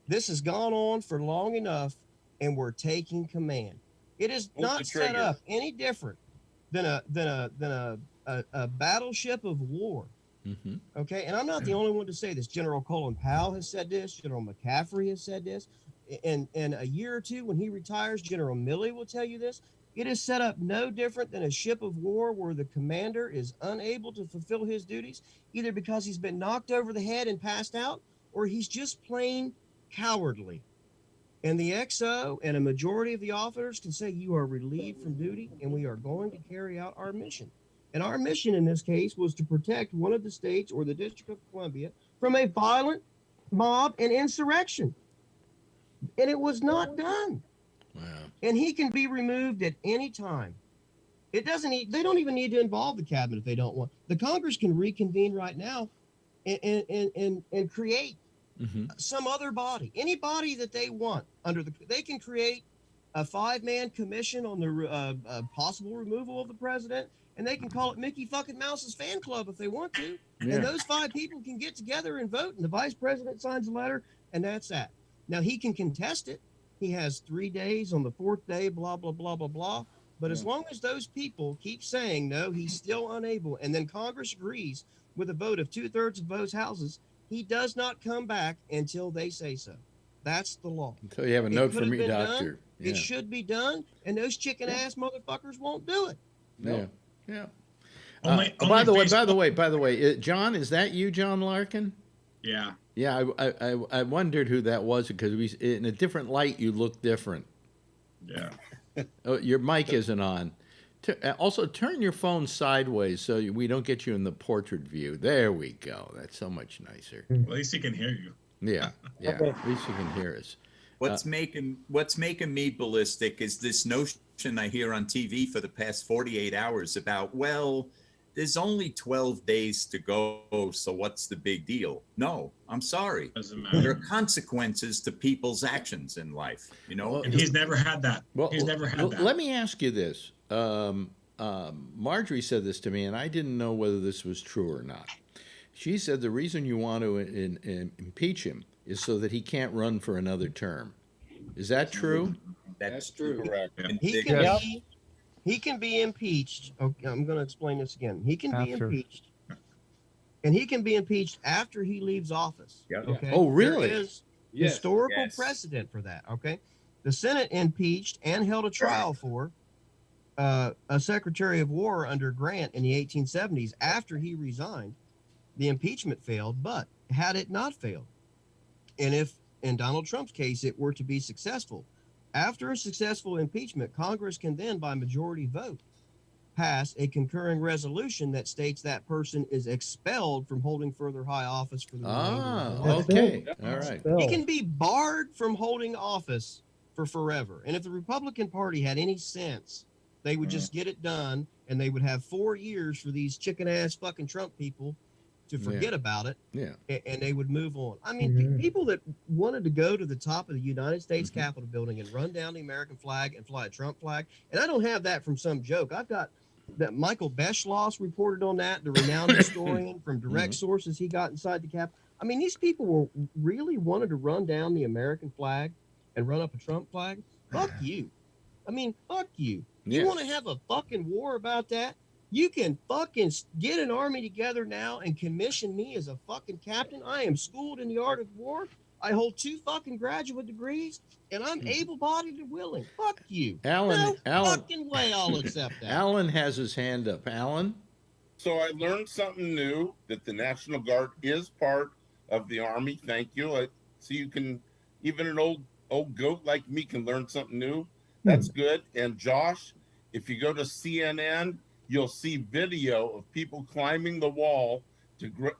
Speaker 12: this has gone on for long enough and we're taking command. It is not set up any different than a battleship of war. Mm-hmm. Okay, and I'm not the only one to say this. General Colin Powell has said this. General McCaffrey has said this. And a year or two when he retires, General Milley will tell you this. It is set up no different than a ship of war where the commander is unable to fulfill his duties, either because he's been knocked over the head and passed out, or he's just plain cowardly. And the XO and a majority of the officers can say you are relieved from duty and we are going to carry out our mission. And our mission in this case was to protect one of the states or the District of Columbia from a violent mob and insurrection. And it was not done. Wow. And he can be removed at any time. They don't even need to involve the cabinet if they don't want. The Congress can reconvene right now and create some other body, any body that they want they can create a 5-man commission on the possible removal of the president, and they can call it Mickey fucking Mouse's fan club if they want to. Yeah. And those 5 people can get together and vote, and the vice president signs a letter, and that's that. Now he can contest it. He has 3 days. On the 4th day, blah, blah, blah, blah, blah. But as long as those people keep saying, no, he's still unable, and then Congress agrees with a vote of 2/3 of both houses, he does not come back until they say so. That's the law.
Speaker 2: So you have a note from your doctor.
Speaker 12: Yeah. It should be done, and those chicken-ass motherfuckers won't do it.
Speaker 2: No. Yeah. By the way, John, is that you, John Larkin?
Speaker 10: Yeah.
Speaker 2: Yeah, I wondered who that was because in a different light you look different.
Speaker 10: Yeah.
Speaker 2: Oh, your mic isn't on. Also, turn your phone sideways so we don't get you in the portrait view. There we go. That's so much nicer.
Speaker 10: Well, at least he can hear you.
Speaker 2: Yeah. At least you can hear us.
Speaker 7: What's making me ballistic is this notion I hear on TV for the past 48 hours about, well, there's only 12 days to go, so what's the big deal? No, I'm sorry. There are consequences to people's actions in life, you know?
Speaker 10: Well, and he's never had that. He's never had that.
Speaker 2: Let me ask you this. Marjorie said this to me, and I didn't know whether this was true or not. She said the reason you want to impeach him is so that he can't run for another term. Is that true?
Speaker 7: That's true. Correct.
Speaker 12: He can be impeached. Okay, I'm going to explain this again. He can be impeached, and he can be impeached after he leaves office.
Speaker 7: Yep.
Speaker 12: Okay?
Speaker 2: Oh, really?
Speaker 12: There is historical precedent for that. Okay, the Senate impeached and held a trial for a Secretary of War under Grant in the 1870s after he resigned. The impeachment failed, but had it not failed, and if in Donald Trump's case it were to be successful, after a successful impeachment, Congress can then, by majority vote, pass a concurring resolution that states that person is expelled from holding further high office for the remainder of his life.
Speaker 2: Okay. All right.
Speaker 12: He can be barred from holding office for forever. And if the Republican Party had any sense, they would just get it done, and they would have 4 years for these chicken-ass fucking Trump people to forget about it, and they would move on. I mean, people that wanted to go to the top of the United States Capitol building and run down the American flag and fly a Trump flag, and I don't have that from some joke. I've got that Michael Beschloss reported on that, the renowned historian from direct sources he got inside the Capitol. I mean, these people were really wanted to run down the American flag and run up a Trump flag. Fuck you. I mean, fuck you. You want to have a fucking war about that? You can fucking get an army together now and commission me as a fucking captain. I am schooled in the art of war. I hold 2 fucking graduate degrees, and I'm able-bodied and willing. Fuck you.
Speaker 2: Alan,
Speaker 12: fucking way I'll accept that.
Speaker 2: Alan has his hand up. Alan?
Speaker 11: So I learned something new, that the National Guard is part of the Army. Thank you. So you can, even an old goat like me can learn something new. That's good. And Josh, if you go to CNN, you'll see video of people climbing the wall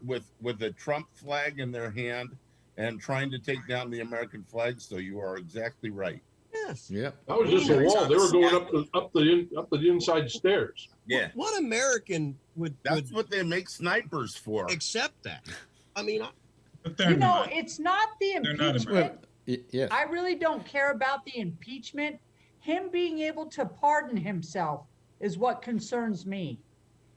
Speaker 11: with a Trump flag in their hand and trying to take down the American flag. So you are exactly right.
Speaker 12: Yes.
Speaker 2: Yeah.
Speaker 14: That was just a wall. They were going up the inside stairs.
Speaker 11: Yeah.
Speaker 12: What American would?
Speaker 11: That's what they make snipers for.
Speaker 12: Accept that. I mean,
Speaker 8: it's not the impeachment.
Speaker 2: Yes.
Speaker 8: I really don't care about the impeachment. Him being able to pardon himself is what concerns me.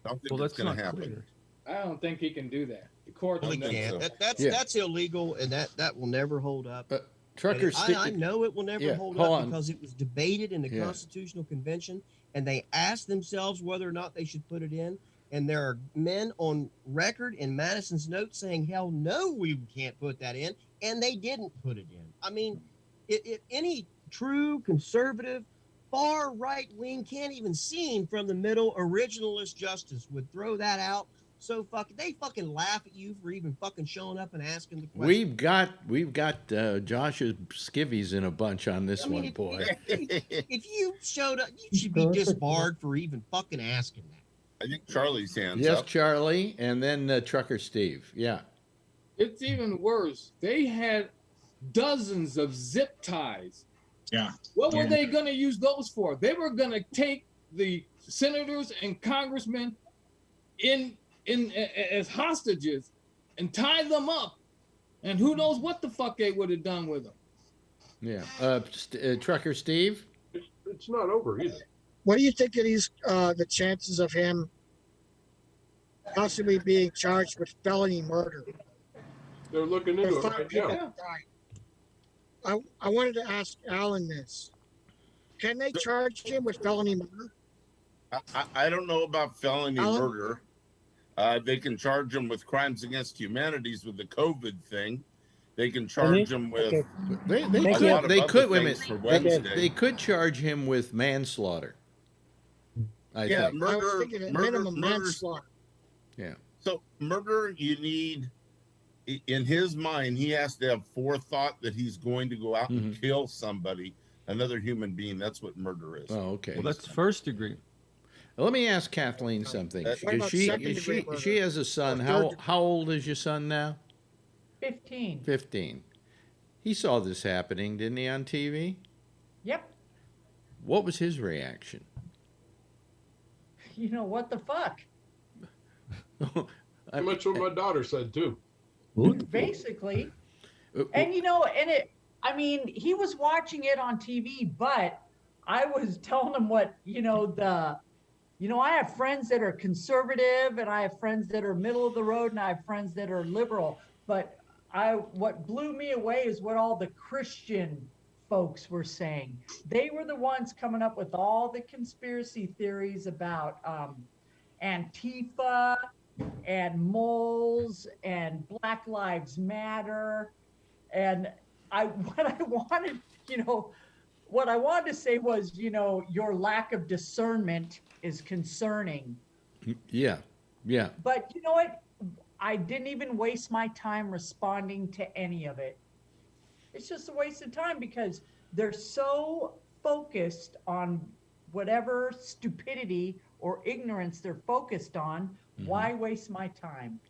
Speaker 11: Well, that's going to happen.
Speaker 5: I don't think he can do that. The court
Speaker 12: can't. That's illegal, and that will never hold up.
Speaker 2: Trucker
Speaker 12: I know it will never hold up because it was debated in the Constitutional Convention, and they asked themselves whether or not they should put it in. And there are men on record in Madison's notes saying, hell no, we can't put that in. And they didn't put it in. I mean, if any true conservative, far right wing, can't even seen from the middle originalist justice would throw that out. So they fucking laugh at you for even fucking showing up and asking the question.
Speaker 2: We've got Josh's skivvies in a bunch on this one, boy.
Speaker 12: If you showed up, you should be disbarred for even fucking asking that.
Speaker 11: I think Charlie's hands up.
Speaker 2: Yes, Charlie, and then Trucker Steve. Yeah.
Speaker 5: It's even worse. They had dozens of zip ties.
Speaker 10: Yeah.
Speaker 5: What were they going to use those for? They were going to take the senators and congressmen in as hostages and tie them up, and who knows what the fuck they would have done with them.
Speaker 2: Yeah. Trucker Steve?
Speaker 14: It's not over either.
Speaker 6: What do you think of these the chances of him possibly being charged with felony murder?
Speaker 14: They're looking into it right now.
Speaker 6: I wanted to ask Alan this. Can they charge him with felony murder?
Speaker 11: I don't know about felony murder. They can charge him with crimes against humanities with the COVID thing. They can charge him with
Speaker 2: they could charge him with manslaughter. I think.
Speaker 6: Minimum manslaughter.
Speaker 2: Yeah.
Speaker 11: So murder, you need, in his mind, he has to have forethought that he's going to go out and kill somebody, another human being. That's what murder is.
Speaker 2: Oh, okay.
Speaker 13: Well, that's first degree.
Speaker 2: Let me ask Kathleen something. She has a son. How old is your son now?
Speaker 8: 15.
Speaker 2: 15. He saw this happening, didn't he, on TV?
Speaker 8: Yep.
Speaker 2: What was his reaction?
Speaker 8: You know, what the fuck?
Speaker 14: That's what my daughter said, too.
Speaker 8: Basically. And, I mean, he was watching it on TV, but I was telling him what, I have friends that are conservative, and I have friends that are middle of the road, and I have friends that are liberal. But what blew me away is what all the Christian folks were saying. They were the ones coming up with all the conspiracy theories about Antifa and moles and Black Lives Matter. And what I wanted to say was, your lack of discernment is concerning.
Speaker 2: Yeah. Yeah.
Speaker 8: But you know what? I didn't even waste my time responding to any of it. It's just a waste of time because they're so focused on whatever stupidity or ignorance they're focused on. Why waste my time?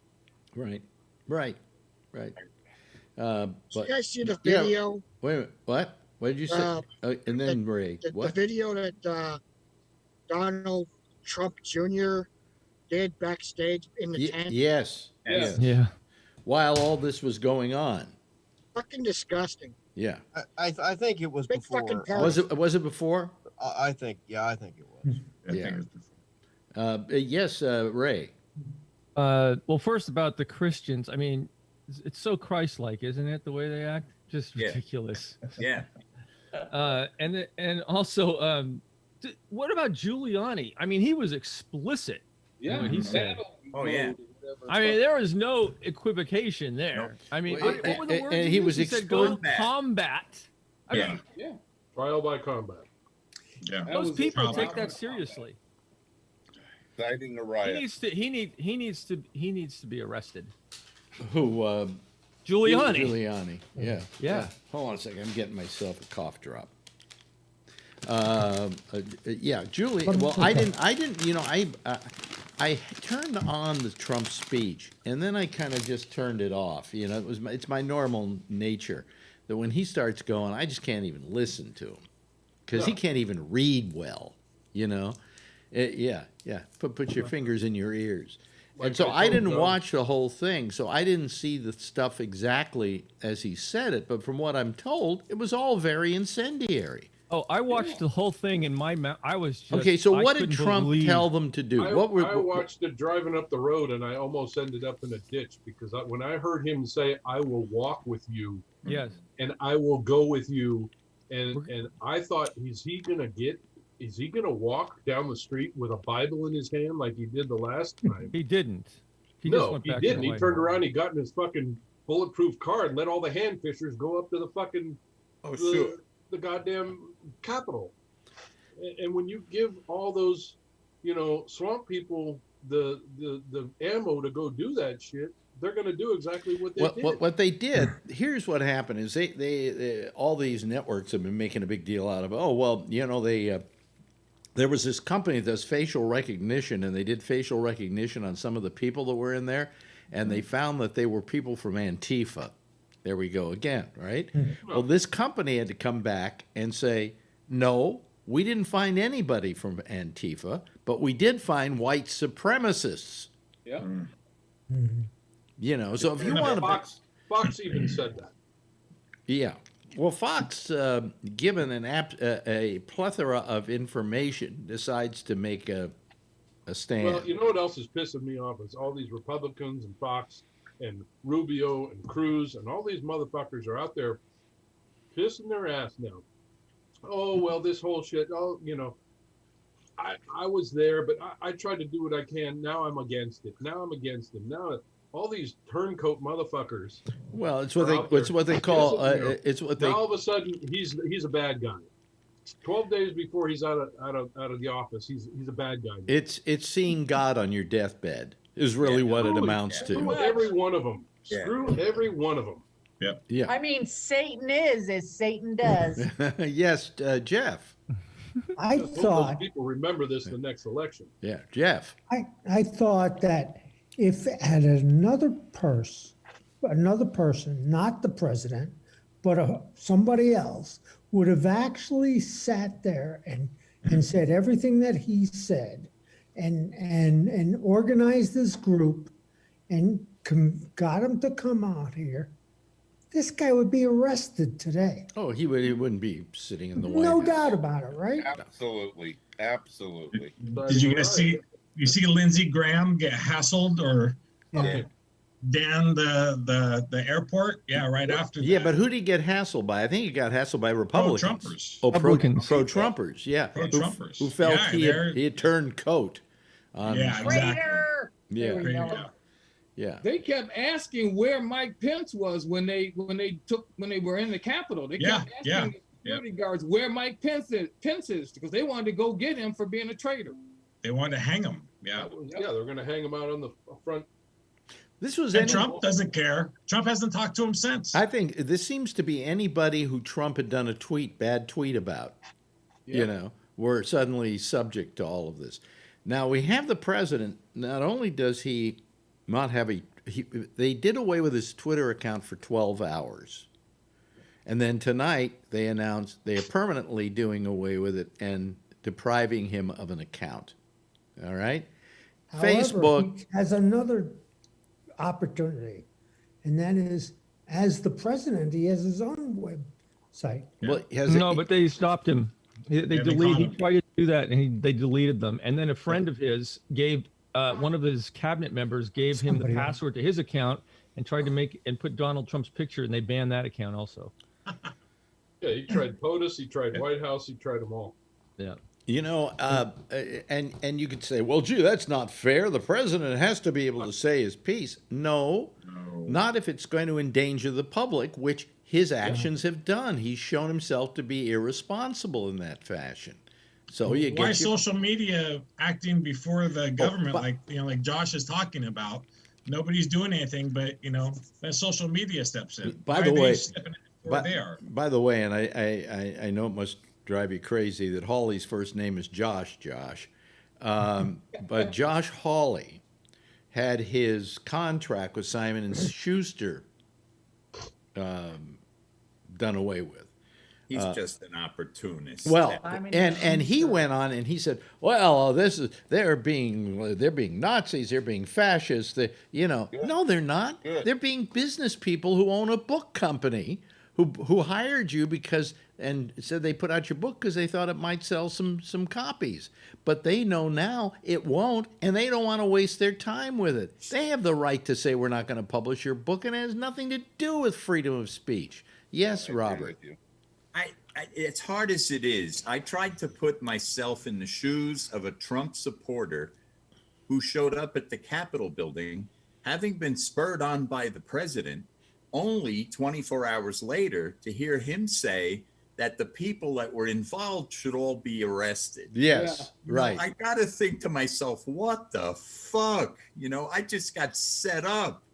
Speaker 2: Right.
Speaker 6: Did you guys see the video?
Speaker 2: Wait a minute. What? What did you say? And then Ray,
Speaker 6: the video that Donald Trump Jr. did backstage in the tent.
Speaker 2: Yes.
Speaker 13: Yeah.
Speaker 2: While all this was going on.
Speaker 6: Fucking disgusting.
Speaker 2: Yeah.
Speaker 12: I think it was
Speaker 6: Big
Speaker 12: before.
Speaker 6: fucking party.
Speaker 2: Was it before?
Speaker 12: I think it was.
Speaker 15: I think it was before.
Speaker 2: Yes, Ray.
Speaker 13: Well, first about the Christians. I mean, it's so Christ-like, isn't it? The way they act, just ridiculous.
Speaker 7: Yeah.
Speaker 13: And also, what about Giuliani? I mean, he was explicit.
Speaker 5: Yeah,
Speaker 13: he said.
Speaker 7: Oh yeah.
Speaker 13: I mean, there was no equivocation there.
Speaker 7: Nope.
Speaker 13: I mean, what were the words?
Speaker 2: He was
Speaker 13: said, go combat. I
Speaker 15: Yeah.
Speaker 13: mean,
Speaker 5: Yeah.
Speaker 14: Trial by combat.
Speaker 15: Yeah.
Speaker 13: those people take that seriously.
Speaker 11: Inciting a riot.
Speaker 13: He needs to be arrested.
Speaker 2: Who?
Speaker 13: Giuliani.
Speaker 2: Giuliani. Yeah.
Speaker 13: Yeah.
Speaker 2: Hold on a second. I'm getting myself a cough drop. Yeah, Julie. Well, I didn't. You know, I turned on the Trump speech, and then I kind of just turned it off. You know, it's my normal nature that when he starts going, I just can't even listen to him because he can't even read well. You know, yeah. Put your fingers in your ears. And so I didn't watch the whole thing, so I didn't see the stuff exactly as he said it. But from what I'm told, it was all very incendiary.
Speaker 13: Oh, I watched the whole thing in my mouth. I was just,
Speaker 2: okay. So what did Trump tell them to do?
Speaker 14: I watched it driving up the road, and I almost ended up in a ditch because when I heard him say, "I will walk with you,"
Speaker 13: yes,
Speaker 14: and I will go with you, and I thought, is he gonna walk down the street with a Bible in his hand like he did the last time?
Speaker 13: He didn't.
Speaker 14: He didn't. He turned around, he got in his fucking bulletproof car and let all the hand fishers go up to the fucking the goddamn Capitol. And when you give all those, swamp people the ammo to go do that shit, they're going to do exactly what they did.
Speaker 2: What they did, here's what happened, is they all these networks have been making a big deal out of, there was this company that does facial recognition, and they did facial recognition on some of the people that were in there, and they found that they were people from Antifa. There we go again, right? Well, this company had to come back and say, no, we didn't find anybody from Antifa, but we did find white supremacists.
Speaker 14: Yeah.
Speaker 2: So if you want to...
Speaker 14: Fox even said that.
Speaker 2: Yeah. Well, Fox, given a plethora of information, decides to make a stand.
Speaker 14: Well, you know what else is pissing me off is all these Republicans and Fox and Rubio and Cruz and all these motherfuckers are out there pissing their ass now. Oh, well, this whole shit. Oh, I was there, but I tried to do what I can. Now I'm against it. Now I'm against them. Now all these turncoat motherfuckers.
Speaker 2: Well, it's what they call.
Speaker 14: Now all of a sudden he's a bad guy. 12 days before he's out of the office, he's a bad guy.
Speaker 2: It's seeing God on your deathbed is really what it amounts to.
Speaker 14: Screw every one of them. Screw every one of them.
Speaker 15: Yep.
Speaker 2: Yeah.
Speaker 8: I mean, Satan is as Satan does.
Speaker 2: Yes, Jeff.
Speaker 9: I thought
Speaker 14: people remember this the next election.
Speaker 2: Yeah, Jeff.
Speaker 9: I thought that if at another person, not the president, but somebody else, would have actually sat there and said everything that he said, and organized this group, and got him to come out here, this guy would be arrested today.
Speaker 2: Oh, he wouldn't be sitting in the White
Speaker 9: No
Speaker 2: House.
Speaker 9: doubt about it, right?
Speaker 11: Absolutely.
Speaker 10: Did you guys see Lindsey Graham get hassled or down the airport? Yeah, right after that.
Speaker 2: Yeah, but who did he get hassled by? I think he got hassled by Republicans.
Speaker 10: Pro-Trumpers.
Speaker 2: Pro-Trumpers, yeah.
Speaker 10: Pro-Trumpers.
Speaker 2: Who felt
Speaker 10: Yeah,
Speaker 2: he had turned coat.
Speaker 10: Yeah, exactly.
Speaker 2: Yeah. Yeah.
Speaker 5: They kept asking where Mike Pence was when they were in the Capitol. They kept asking the security guards where Mike Pence is because they wanted to go get him for being a traitor.
Speaker 10: They wanted to hang him. Yeah.
Speaker 14: They're going to hang him out on the front.
Speaker 10: And Trump doesn't care. Trump hasn't talked to him since.
Speaker 2: I think this seems to be anybody who Trump had done a bad tweet about. Were suddenly subject to all of this. Now we have the president. Not only does he not have they did away with his Twitter account for 12 hours. And then tonight they announced they are permanently doing away with it and depriving him of an account. All right?
Speaker 9: However,
Speaker 2: Facebook
Speaker 9: he has another opportunity, and that is, as the president, he has his own website.
Speaker 2: Well,
Speaker 13: but they stopped him. They deleted. He tried to do that, and they deleted them. And then a friend of his gave one of his cabinet members gave him the password to his account and tried to put Donald Trump's picture, and they banned that account also.
Speaker 14: Yeah, he tried POTUS, he tried White House, he tried them all.
Speaker 13: Yeah.
Speaker 2: You know, and you could say, well, gee, that's not fair. The president has to be able to say his piece. No, not if it's going to endanger the public, which his actions have done. He's shown himself to be irresponsible in that fashion. So you
Speaker 10: why social media acting before the government, like Josh is talking about? Nobody's doing anything, but then social media steps in.
Speaker 2: By the way,
Speaker 10: By
Speaker 2: the way, and I know it must drive you crazy that Hawley's first name is Josh, but Josh Hawley had his contract with Simon and Schuster done away with.
Speaker 7: He's just an opportunist.
Speaker 2: Well, and he went on and he said, "Well, they're being Nazis, they're being fascists. No, they're not. They're being business people who own a book company who hired you and said they put out your book because they thought it might sell some copies. But they know now it won't, and they don't want to waste their time with it. They have the right to say we're not going to publish your book, and it has nothing to do with freedom of speech." Yes, Robert.
Speaker 7: As hard as it is, I tried to put myself in the shoes of a Trump supporter who showed up at the Capitol building, having been spurred on by the president, only 24 hours later to hear him say that the people that were involved should all be arrested.
Speaker 2: Yes, right.
Speaker 7: I got to think to myself, what the fuck? I just got set up.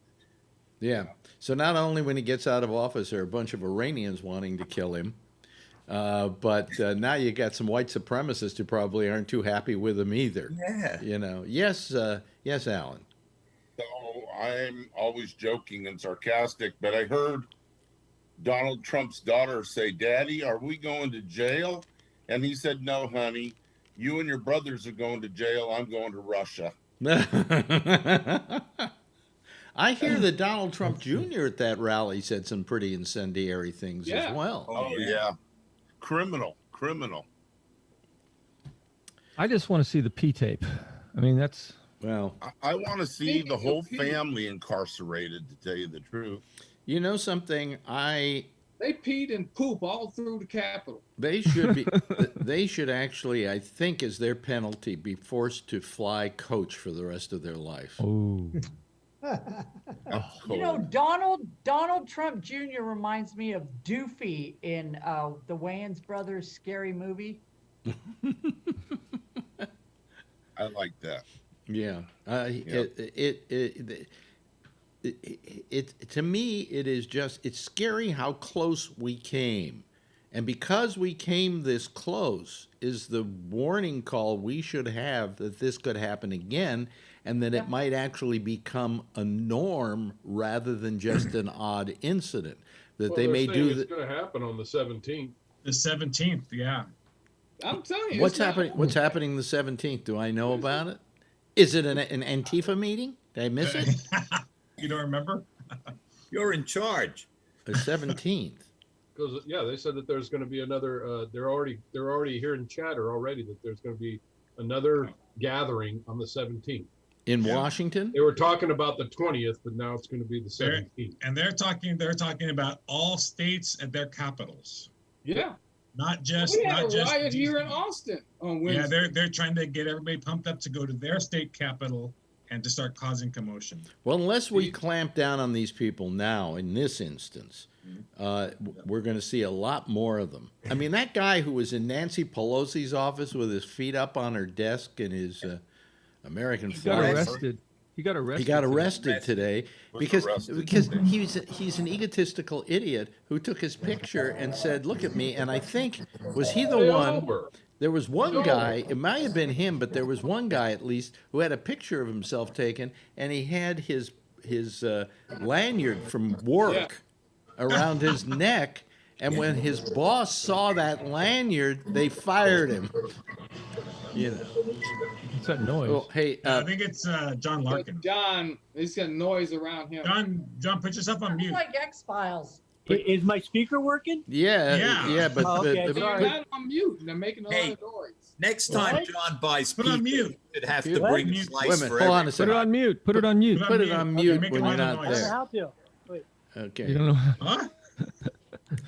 Speaker 2: Yeah. So not only when he gets out of office are a bunch of Iranians wanting to kill him, but now you got some white supremacists who probably aren't too happy with him either.
Speaker 7: Yeah.
Speaker 2: Yes, Alan.
Speaker 11: So I'm always joking and sarcastic, but I heard Donald Trump's daughter say, "Daddy, are we going to jail?" And he said, "No, honey, you and your brothers are going to jail. I'm going to Russia."
Speaker 2: I hear that Donald Trump Jr. at that rally said some pretty incendiary things as well.
Speaker 11: Oh, yeah. Criminal.
Speaker 13: I just want to see the P tape. I mean, that's...
Speaker 2: Well...
Speaker 11: I want to see the whole family incarcerated, to tell you the truth.
Speaker 2: You know something? They
Speaker 5: peed and poop all through the Capitol.
Speaker 2: They should be. They should actually, I think, as their penalty, be forced to fly coach for the rest of their life.
Speaker 13: Oh...
Speaker 8: Donald Trump Jr. reminds me of Doofy in the Wayans Brothers scary movie.
Speaker 11: I like that.
Speaker 2: Yeah. To me, it's scary how close we came. And because we came this close is the warning call we should have that this could happen again, and that it might actually become a norm rather than just an odd incident. That they may do.
Speaker 14: It's going to happen on the 17th.
Speaker 10: The 17th, yeah.
Speaker 5: I'm telling you.
Speaker 2: What's happening? What's happening the 17th? Do I know about it? Is it an Antifa meeting? Did I miss it?
Speaker 10: You don't remember?
Speaker 7: You're in charge.
Speaker 2: The 17th.
Speaker 14: Because they said that there's going to be another. They're already hearing chatter already that there's going to be another gathering on the 17th.
Speaker 2: In Washington?
Speaker 14: They were talking about the 20th, but now it's going to be the 17th.
Speaker 10: And they're talking about all states at their capitals.
Speaker 14: Yeah.
Speaker 10: Not just
Speaker 5: we had a riot here in Austin on Wednesday.
Speaker 10: Yeah, they're trying to get everybody pumped up to go to their state capital and to start causing commotion.
Speaker 2: Well, unless we clamp down on these people now, in this instance, we're going to see a lot more of them. I mean, that guy who was in Nancy Pelosi's office with his feet up on her desk and his American flag.
Speaker 13: He got arrested.
Speaker 2: He got arrested today because he's an egotistical idiot who took his picture and said, "Look at me." And I think was he the one? There was one guy. It might have been him, but there was one guy at least who had a picture of himself taken, and he had his lanyard from work around his neck. And when his boss saw that lanyard, they fired him. You know.
Speaker 13: What's that noise?
Speaker 2: Oh, hey,
Speaker 10: I think it's John Larkin.
Speaker 5: John, he's got noise around him.
Speaker 10: John, put yourself on mute.
Speaker 8: Like X-Files.
Speaker 16: Is my speaker working?
Speaker 2: Yeah, but
Speaker 16: okay,
Speaker 5: you're not on mute. They're making a lot of noise.
Speaker 7: Next time John buys
Speaker 10: put on mute.
Speaker 7: You'd have to bring a slice for
Speaker 2: hold on a second.
Speaker 13: Put it on mute. Put it on mute.
Speaker 2: Put it on mute when you're not
Speaker 16: I don't know
Speaker 2: there.
Speaker 16: how to. Wait.
Speaker 2: Okay.
Speaker 13: You don't know.
Speaker 10: Huh?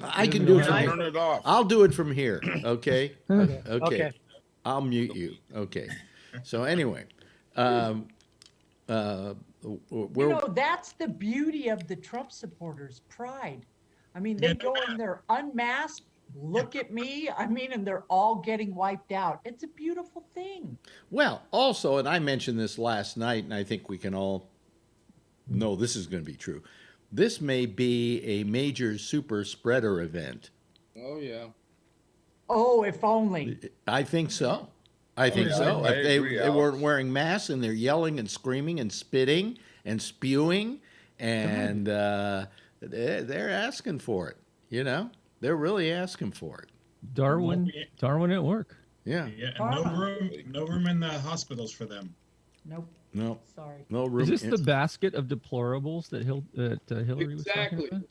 Speaker 2: I can do it from
Speaker 11: Turn it off.
Speaker 2: I'll do it from here. Okay.
Speaker 16: Okay.
Speaker 2: I'll mute you. Okay. So anyway,
Speaker 8: You know, that's the beauty of the Trump supporters' pride. I mean, they go in there unmasked, look at me, I mean, and they're all getting wiped out. It's a beautiful thing.
Speaker 2: well, also, and I mentioned this last night, and I think we can all know this is going to be true. This may be a major super spreader event.
Speaker 5: Oh, yeah.
Speaker 8: Oh, if only.
Speaker 2: I think so. I think so.
Speaker 11: I
Speaker 2: If they
Speaker 11: agree, Alex.
Speaker 2: weren't wearing masks and they're yelling and screaming and spitting and spewing, and they're asking for it. You know, they're really asking for it.
Speaker 13: Darwin at work.
Speaker 2: Yeah.
Speaker 10: Yeah, and no room in the hospitals for them.
Speaker 8: Nope.
Speaker 2: No.
Speaker 8: Sorry.
Speaker 2: No room.
Speaker 13: Is this the basket of deplorables that Hillary was talking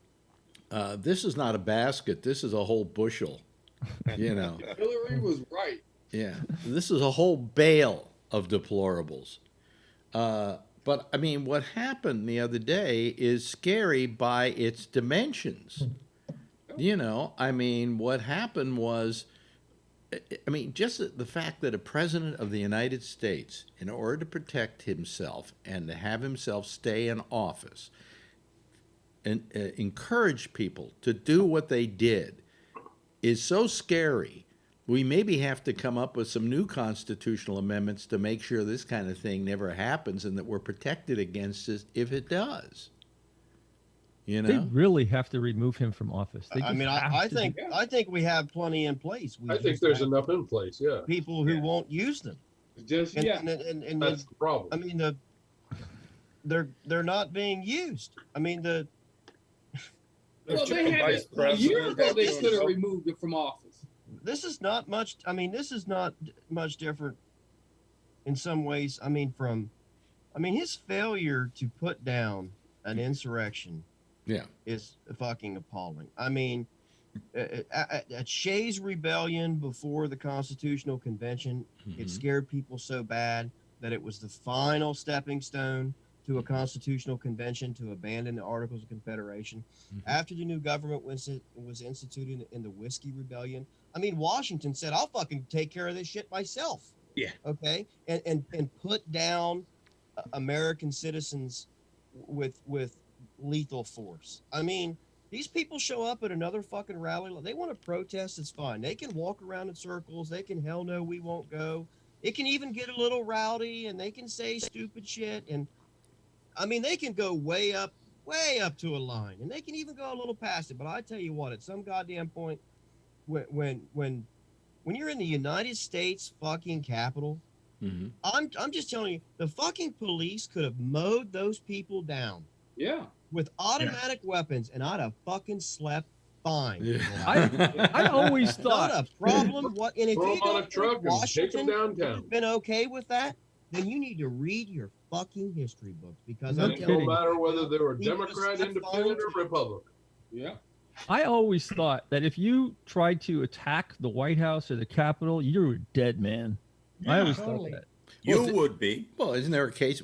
Speaker 13: about?
Speaker 2: This is not a basket. This is a whole bushel. You know.
Speaker 5: Hillary was right.
Speaker 2: Yeah. This is a whole bale of deplorables. But I mean, what happened the other day is scary by its dimensions. You know, I mean, what happened was, I mean, just the fact that a president of the United States, in order to protect himself and to have himself stay in office, and encourage people to do what they did, is so scary. We maybe have to come up with some new constitutional amendments to make sure this kind of thing never happens and that we're protected against it if it does. You know?
Speaker 13: They really have to remove him from office.
Speaker 12: I mean, I think we have plenty in place.
Speaker 14: I think there's enough in place. Yeah.
Speaker 12: People who won't use them.
Speaker 5: Just
Speaker 12: And
Speaker 14: that's the problem.
Speaker 12: I mean, they're not being used. I mean,
Speaker 5: well, they had it a year ago. They could have removed it from office.
Speaker 12: This is not much. I mean, this is not much different in some ways. I mean, his failure to put down an insurrection is fucking appalling. I mean, at Shays' rebellion before the Constitutional Convention, it scared people so bad that it was the final stepping stone to a constitutional convention to abandon the Articles of Confederation. After the new government was instituted in the Whiskey Rebellion, I mean, Washington said, I'll fucking take care of this shit myself.
Speaker 7: Yeah.
Speaker 12: Okay? And put down American citizens with lethal force. I mean, these people show up at another fucking rally. They want to protest, it's fine. They can walk around in circles. They can, hell no, we won't go. It can even get a little rowdy and they can say stupid shit. And I mean, they can go way up to a line, and they can even go a little past it. But I tell you what, at some goddamn point, when you're in the United States fucking Capitol, I'm just telling you, the fucking police could have mowed those people down.
Speaker 5: Yeah.
Speaker 12: With automatic weapons, and I'd have fucking slept fine.
Speaker 13: Yeah. I always thought
Speaker 12: not a problem. What? And if
Speaker 14: Throw
Speaker 12: you
Speaker 14: them on a
Speaker 12: don't
Speaker 14: truck
Speaker 12: think
Speaker 14: and take them
Speaker 12: Washington
Speaker 14: downtown.
Speaker 12: has been okay with that, then you need to read your fucking history books, because
Speaker 14: And
Speaker 12: I'm
Speaker 14: no
Speaker 12: telling you,
Speaker 14: matter whether they were
Speaker 12: people
Speaker 14: Democrat,
Speaker 12: just
Speaker 14: Independent, or Republican.
Speaker 5: Yeah.
Speaker 13: I always thought that if you tried to attack the White House or the Capitol, you were a dead man. I always thought that.
Speaker 7: You would be.
Speaker 2: Well, wasn't there a case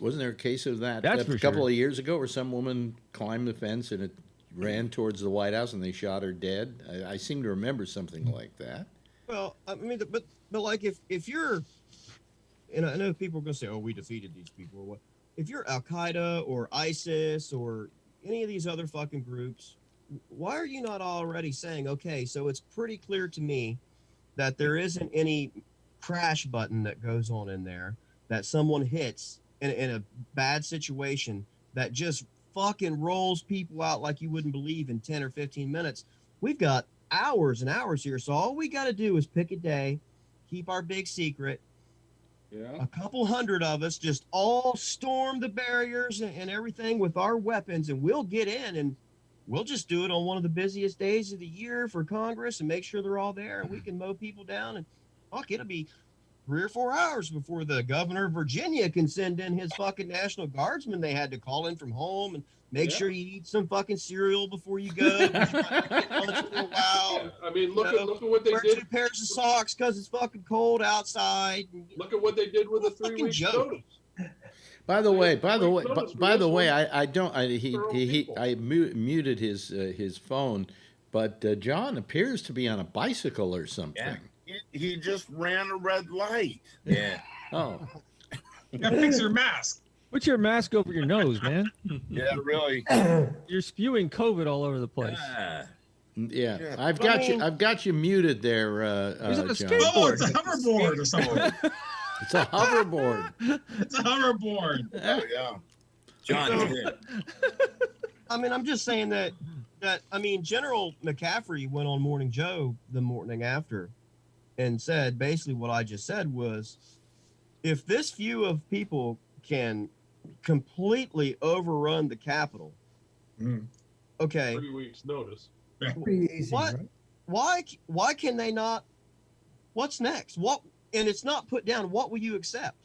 Speaker 2: of that
Speaker 13: That's
Speaker 2: a
Speaker 13: for
Speaker 2: couple
Speaker 13: sure.
Speaker 2: of years ago where some woman climbed the fence and it ran towards the White House and they shot her dead? I seem to remember something like that.
Speaker 12: well, I mean, but like if you're, and I know people are going to say, oh, we defeated these people or what. If you're Al Qaeda or ISIS or any of these other fucking groups, why are you not already saying, okay, so it's pretty clear to me that there isn't any crash button that goes on in there that someone hits in a bad situation that just fucking rolls people out like you wouldn't believe in 10 or 15 minutes. We've got hours and hours here. So all we got to do is pick a day, keep our big secret.
Speaker 5: Yeah.
Speaker 12: A couple hundred of us just all storm the barriers and everything with our weapons, and we'll get in we'll just do it on one of the busiest days of the year for Congress and make sure they're all there, and we can mow people down. And fuck, it'll be 3 or 4 hours before the governor of Virginia can send in his fucking National Guardsmen they had to call in from home and make sure you eat some fucking cereal before you go. Wow.
Speaker 14: Yeah, I mean, look at what they
Speaker 12: wear
Speaker 14: did.
Speaker 12: 2 pairs of socks because it's fucking cold outside.
Speaker 14: Look at what they did with the 3-week notice.
Speaker 2: By the way, I muted his phone, but John appears to be on a bicycle or something.
Speaker 11: Yeah. He just ran a red light.
Speaker 7: Yeah.
Speaker 2: Oh.
Speaker 10: Yeah, fix your mask.
Speaker 13: Put your mask over your nose, man.
Speaker 11: Yeah, really.
Speaker 13: You're spewing COVID all over the place.
Speaker 2: Yeah. I've got you muted there,
Speaker 10: He's on a
Speaker 2: John.
Speaker 10: skateboard. Oh, it's a hoverboard or something.
Speaker 2: It's a hoverboard.
Speaker 10: It's a hoverboard.
Speaker 11: Oh, yeah.
Speaker 7: John,
Speaker 12: I mean, I'm just saying that General McCaffrey went on Morning Joe the morning after and said basically what I just said was, if this few of people can completely overrun the Capitol, okay.
Speaker 14: 3 weeks notice.
Speaker 9: Pretty easy, right?
Speaker 12: Why can they not? What's next? And it's not put down. What will you accept?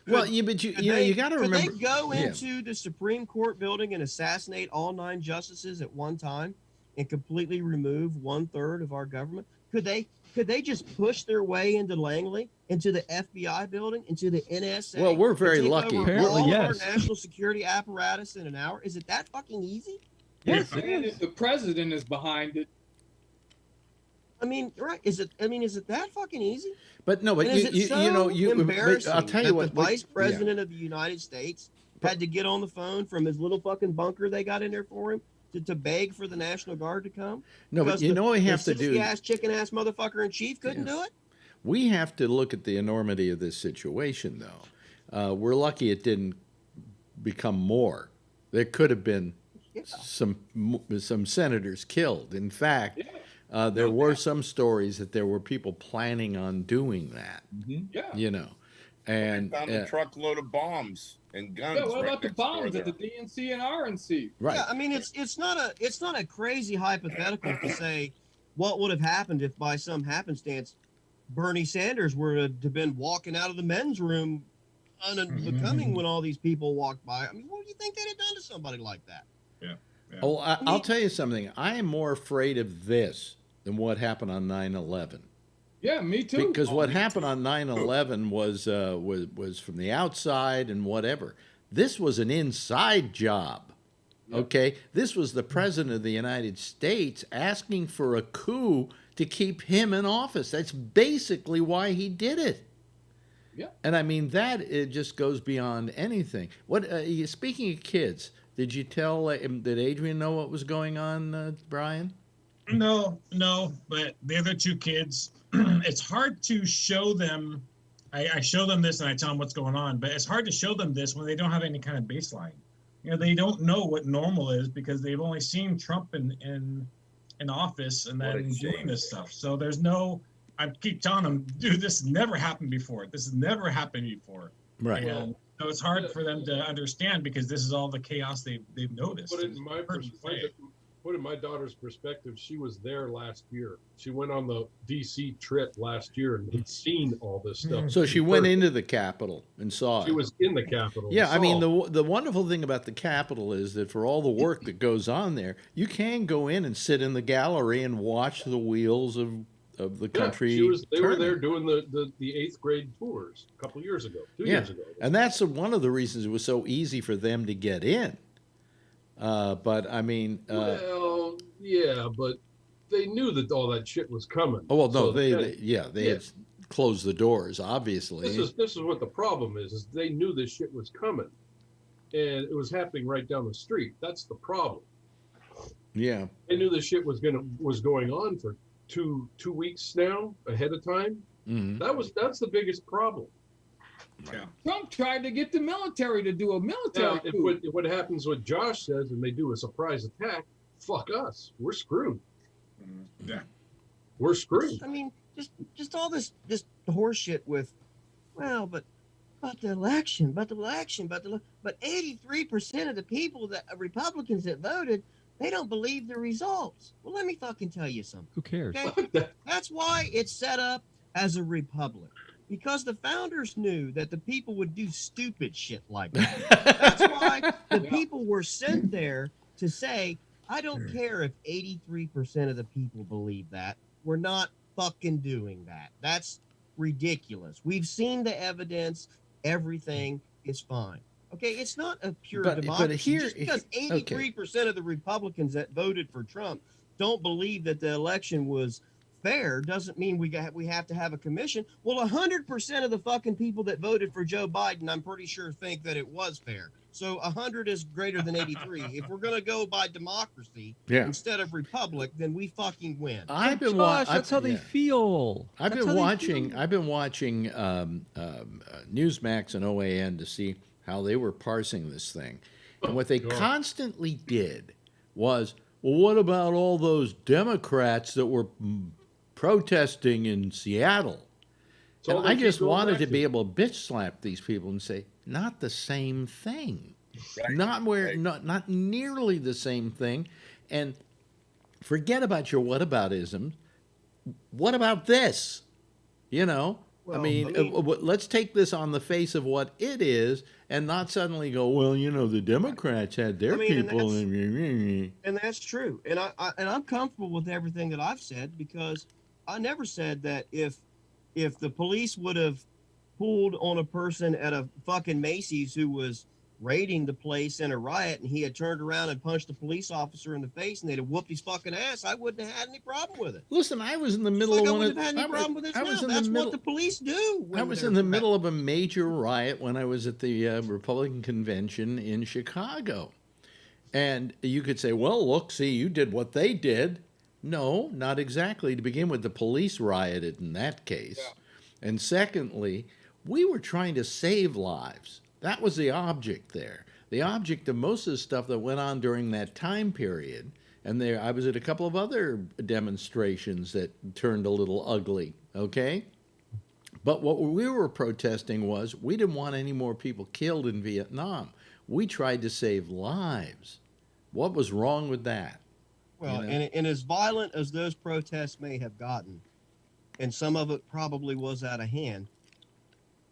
Speaker 2: But you got to remember.
Speaker 12: Could they go into the Supreme Court building and assassinate all 9 justices at one time and completely remove 1/3 of our government? Could they just push their way into Langley, into the FBI building, into the NSA?
Speaker 2: Well, we're very lucky.
Speaker 12: Apparently, all of our national security apparatus in an hour. Is it that fucking easy?
Speaker 5: Yes, and if the president is behind it.
Speaker 12: I mean, right? Is it that fucking easy?
Speaker 2: But no, but
Speaker 12: embarrassing
Speaker 2: I'll tell you
Speaker 12: that the Vice President of the United States had to get on the phone from his little fucking bunker they got in there for him to beg for the National Guard to come.
Speaker 2: No, but you know what we have to do.
Speaker 12: Ass chicken ass motherfucker in chief couldn't do it.
Speaker 2: We have to look at the enormity of this situation, though. We're lucky it didn't become more. There could have been some senators killed. In fact. There were some stories that there were people planning on doing that.
Speaker 11: Yeah.
Speaker 2: And
Speaker 11: found a truckload of bombs and guns.
Speaker 5: Yeah, what about the bombs at the DNC and RNC?
Speaker 2: Right.
Speaker 12: Yeah, I mean it's not a crazy hypothetical to say what would have happened if by some happenstance Bernie Sanders were to have been walking out of the men's room unbecoming when all these people walked by. I mean, what do you think they'd have done to somebody like that?
Speaker 10: Yeah.
Speaker 2: Oh, I'll tell you something. I am more afraid of this than what happened on 9/11.
Speaker 5: Yeah, me too.
Speaker 2: Because what happened on 9/11 was from the outside and whatever. This was an inside job. Okay, this was the president of the United States asking for a coup to keep him in office. That's basically why he did it.
Speaker 5: Yeah.
Speaker 2: And I mean it just goes beyond anything. What speaking of kids, did you tell did Adrian know what was going on, Brian?
Speaker 10: No, but the other 2 kids, it's hard to show them. I show them this and I tell them what's going on, but it's hard to show them this when they don't have any kind of baseline. They don't know what normal is because they've only seen Trump in office and then doing this stuff. So there's no. I keep telling them, dude, this never happened before. This has never happened before.
Speaker 2: Right.
Speaker 10: And so it's hard for them to understand because this is all the chaos they've noticed.
Speaker 14: But in my daughter's perspective, she was there last year. She went on the D.C. trip last year and had seen all this stuff.
Speaker 2: So she went into the Capitol and saw it.
Speaker 14: She was in the Capitol.
Speaker 2: Yeah, I mean, the wonderful thing about the Capitol is that for all the work that goes on there, you can go in and sit in the gallery and watch the wheels of the country.
Speaker 14: They were there doing the 8th grade tours a couple years ago, 2 years ago.
Speaker 2: And that's one of the reasons it was so easy for them to get in. But I mean,
Speaker 14: well, yeah, but they knew that all that shit was coming.
Speaker 2: Oh well, no, they had closed the doors. Obviously,
Speaker 14: this is what the problem is they knew this shit was coming, and it was happening right down the street. That's the problem.
Speaker 2: Yeah,
Speaker 14: they knew this shit was going on for two weeks now ahead of time.
Speaker 2: Mm-hmm.
Speaker 14: That's the biggest problem.
Speaker 5: Yeah. Trump tried to get the military to do a military coup.
Speaker 14: What happens when Josh says and they do a surprise attack, fuck us. We're screwed.
Speaker 10: Yeah.
Speaker 14: We're screwed.
Speaker 12: I mean, just all this horse shit with, well, but the election, but 83% of the people Republicans that voted They don't believe the results. Well, let me fucking tell you something.
Speaker 13: Who cares?
Speaker 12: Okay? That's why it's set up as a republic. Because the founders knew that the people would do stupid shit like that. That's why the people were sent there to say, I don't care if 83% of the people believe that. We're not fucking doing that. That's ridiculous. We've seen the evidence. Everything is fine. Okay, it's not a pure democracy. But here, just because 83% of the Republicans that voted for Trump don't believe that the election was fair doesn't mean we have to have a commission. Well, 100% of the fucking people that voted for Joe Biden, I'm pretty sure, think that it was fair. So 100 is greater than 83. If we're gonna go by democracy instead of republic, then we fucking win.
Speaker 2: I've been
Speaker 13: watching. That's how they feel.
Speaker 2: I've been watching Newsmax and OAN to see how they were parsing this thing, and what they constantly did was, well, what about all those Democrats that were protesting in Seattle? And I just wanted to be able to bitch slap these people and say, not the same thing. Right. Not nearly the same thing. And forget about your whataboutism. What about this? You know? Well, I mean, let's take this on the face of what it is and not suddenly go, well, you know, the Democrats had their people.
Speaker 12: And that's true. And I'm comfortable with everything that I've said, because I never said that if the police would have pulled on a person at a fucking Macy's who was raiding the place in a riot and he had turned around and punched a police officer in the face and they'd have whooped his fucking ass, I wouldn't have had any problem with it.
Speaker 2: Listen, I was in the middle of one. I
Speaker 12: wouldn't have had any problem with this. That's what the police do.
Speaker 2: I was in the middle of a major riot when I was at the Republican convention in Chicago. And you could say, well, look, see, you did what they did. No, not exactly. To begin with, the police rioted in that case. Yeah. And secondly, we were trying to save lives. That was the object there. The object of most of the stuff that went on during that time period, and I was at a couple of other demonstrations that turned a little ugly, okay? But what we were protesting was we didn't want any more people killed in Vietnam. We tried to save lives. What was wrong with that?
Speaker 12: Well, you know? and as violent as those protests may have gotten, and some of it probably was out of hand,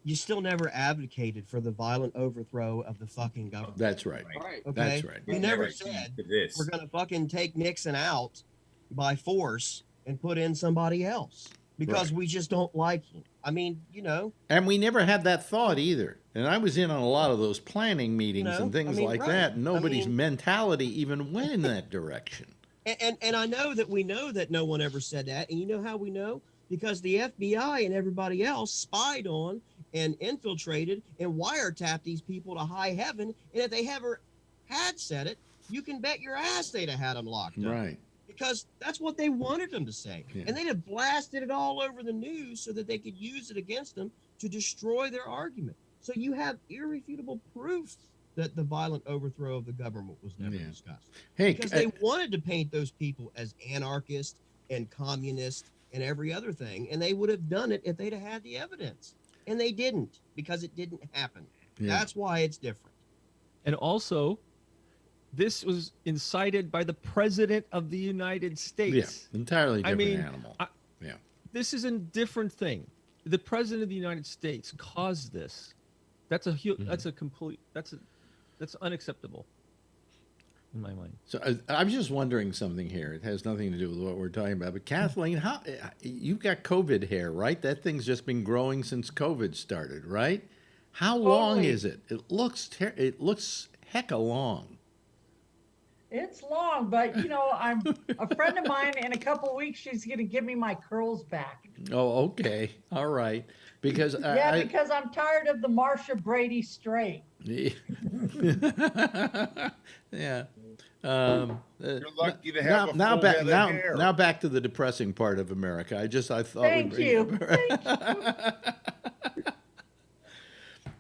Speaker 12: you still never advocated for the violent overthrow of the fucking government.
Speaker 2: That's right.
Speaker 12: Okay?
Speaker 2: That's right.
Speaker 12: You never said we're going to fucking take Nixon out by force and put in somebody else because we just don't like him. I mean, you know.
Speaker 2: And we never had that thought either. And I was in on a lot of those planning meetings and things like that. Nobody's mentality even went in that direction.
Speaker 12: And I know that we know that no one ever said that. And you know how we know? Because the FBI and everybody else spied on and infiltrated and wiretapped these people to high heaven. And if they ever had said it, you can bet your ass they'd have had them locked up.
Speaker 2: Right.
Speaker 12: Because that's what they wanted them to say. Yeah. And they'd have blasted it all over the news so that they could use it against them to destroy their argument. So you have irrefutable proof that the violent overthrow of the government was never discussed. Because they wanted to paint those people as anarchists and communists and every other thing, and they would have done it if they'd have had the evidence. And they didn't, because it didn't happen. Yeah. That's why it's different.
Speaker 13: And also, this was incited by the President of the United States.
Speaker 2: Yeah, entirely different animal.
Speaker 13: This is a different thing. The President of the United States caused this. That's that's unacceptable in my mind.
Speaker 2: So I'm just wondering something here. It has nothing to do with what we're talking about. But Kathleen, how you've got COVID hair, right? That thing's just been growing since COVID started, right? How long is it? It looks hecka long.
Speaker 8: It's long, but you know, I'm a friend of mine. In a couple of weeks, she's going to give me my curls back.
Speaker 2: Oh, okay, all right. Because
Speaker 8: because I'm tired of the Marsha Brady straight.
Speaker 2: Yeah.
Speaker 11: You're lucky to have a full head of hair.
Speaker 2: Now back to the depressing part of America. I thought.
Speaker 8: Thank you.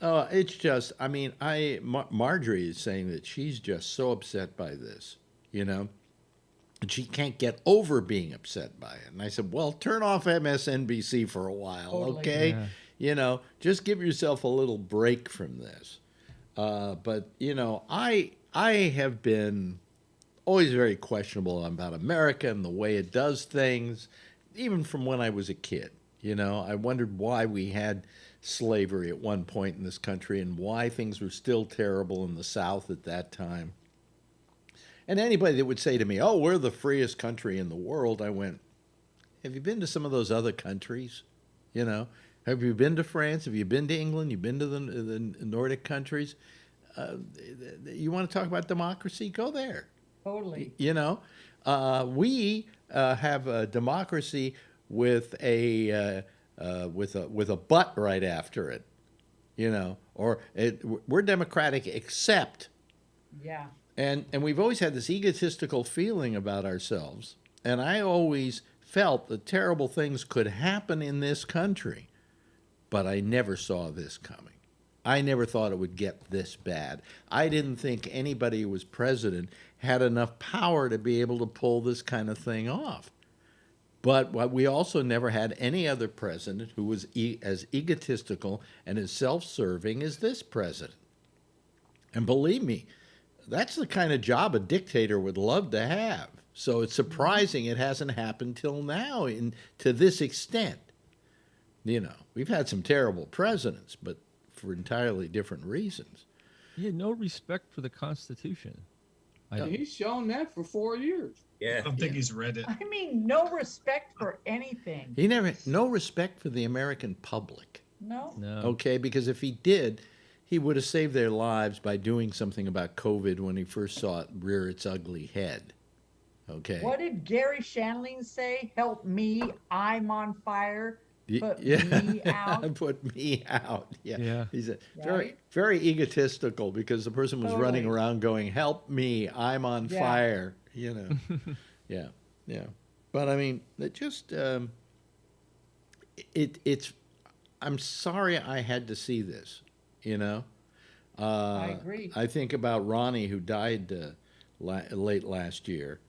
Speaker 2: It's just, I mean, Marjorie is saying that she's just so upset by this, you know, and she can't get over being upset by it. And I said, well, turn off MSNBC for a while, okay? Yeah. You know, just give yourself a little break from this. But, you know, I have been always very questionable about America and the way it does things, even from when I was a kid. You know, I wondered why we had slavery at one point in this country and why things were still terrible in the South at that time. And anybody that would say to me, "Oh, we're the freest country in the world," I went, "Have you been to some of those other countries? You know, have you been to France? Have you been to England? You've been to the Nordic countries? You want to talk about democracy? Go there."
Speaker 8: Totally.
Speaker 2: You know, we have a democracy with a butt right after it. You know, or we're democratic except.
Speaker 8: Yeah.
Speaker 2: And we've always had this egotistical feeling about ourselves. And I always felt that terrible things could happen in this country, but I never saw this coming. I never thought it would get this bad. I didn't think anybody who was president had enough power to be able to pull this kind of thing off. But we also never had any other president who was as egotistical and as self-serving as this president. And believe me, that's the kind of job a dictator would love to have. So it's surprising it hasn't happened till now to this extent. You know, we've had some terrible presidents, but for entirely different reasons.
Speaker 13: He had no respect for the Constitution.
Speaker 5: He's shown that for 4 years.
Speaker 7: Yeah.
Speaker 10: I don't think he's read it.
Speaker 8: I mean, no respect for anything.
Speaker 2: He no respect for the American public.
Speaker 8: No.
Speaker 2: Okay, because if he did, he would have saved their lives by doing something about COVID when he first saw it rear its ugly head. Okay.
Speaker 8: What did Gary Shandling say? Help me, I'm on fire. Put me out.
Speaker 2: Put me out. Yeah. He's very,
Speaker 8: Right?
Speaker 2: very egotistical because the person was running around going, "Help me, I'm on fire." You know. Yeah. But I mean, it just it's. I'm sorry I had to see this. You know.
Speaker 8: I agree.
Speaker 2: I think about Ronnie, who died late last year,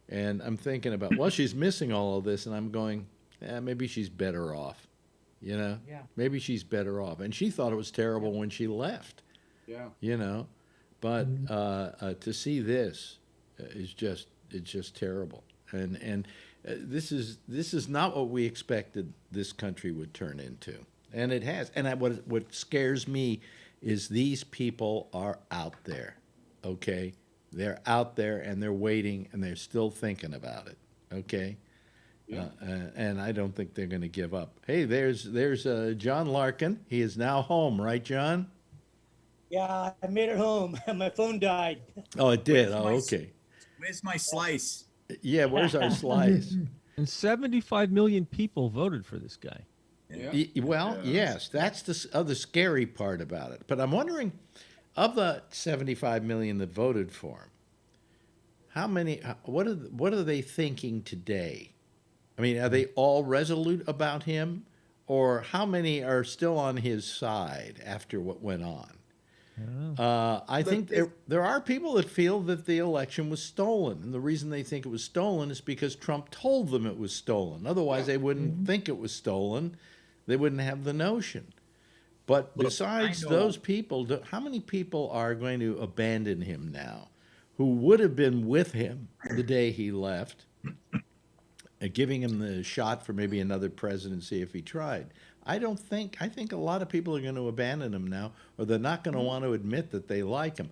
Speaker 2: and I'm thinking about, well, she's missing all of this, and I'm going, maybe she's better off, you know?
Speaker 8: Yeah.
Speaker 2: Maybe she's better off. And she thought it was terrible when she left.
Speaker 5: Yeah.
Speaker 2: You know? But to see this it's just terrible. And this is not what we expected this country would turn into. And it has. And what scares me is these people are out there, okay? They're out there and they're waiting and they're still thinking about it, okay? Yeah. And I don't think they're going to give up. Hey, there's John Larkin. He is now home, right, John?
Speaker 16: Yeah, I made it home. My phone died.
Speaker 2: Oh, it did? Okay.
Speaker 7: Where's my slice?
Speaker 2: Yeah, where's our slice?
Speaker 13: And 75 million people voted for this guy.
Speaker 2: Well, yes, that's the other scary part about it. But I'm wondering, of the 75 million that voted for him, how many? What are they thinking today? I mean, are they all resolute about him, or how many are still on his side after what went on? I think there are people that feel that the election was stolen, and the reason they think it was stolen is because Trump told them it was stolen. Otherwise, they wouldn't think it was stolen. They wouldn't have the notion. But besides those people, how many people are going to abandon him now who would have been with him the day he left, giving him the shot for maybe another presidency if he tried? I think a lot of people are going to abandon him now, or they're not going to want to admit that they like him.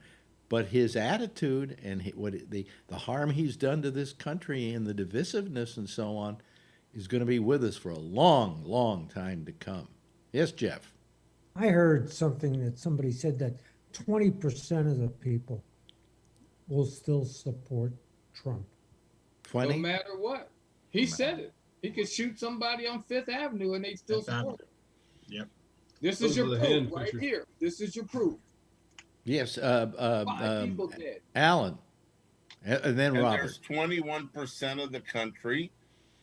Speaker 2: But his attitude and the harm he's done to this country and the divisiveness and so on is going to be with us for a long, long time to come. Yes, Jeff?
Speaker 9: I heard something that somebody said that 20% of the people will still support Trump.
Speaker 2: 20?
Speaker 5: No matter what. He said it. He could shoot somebody on Fifth Avenue and they'd still support it.
Speaker 10: Yep.
Speaker 5: This is your proof right here. This is your proof.
Speaker 2: Yes.
Speaker 5: 5 people dead.
Speaker 2: Alan. And then Robert.
Speaker 11: There's 21% of the country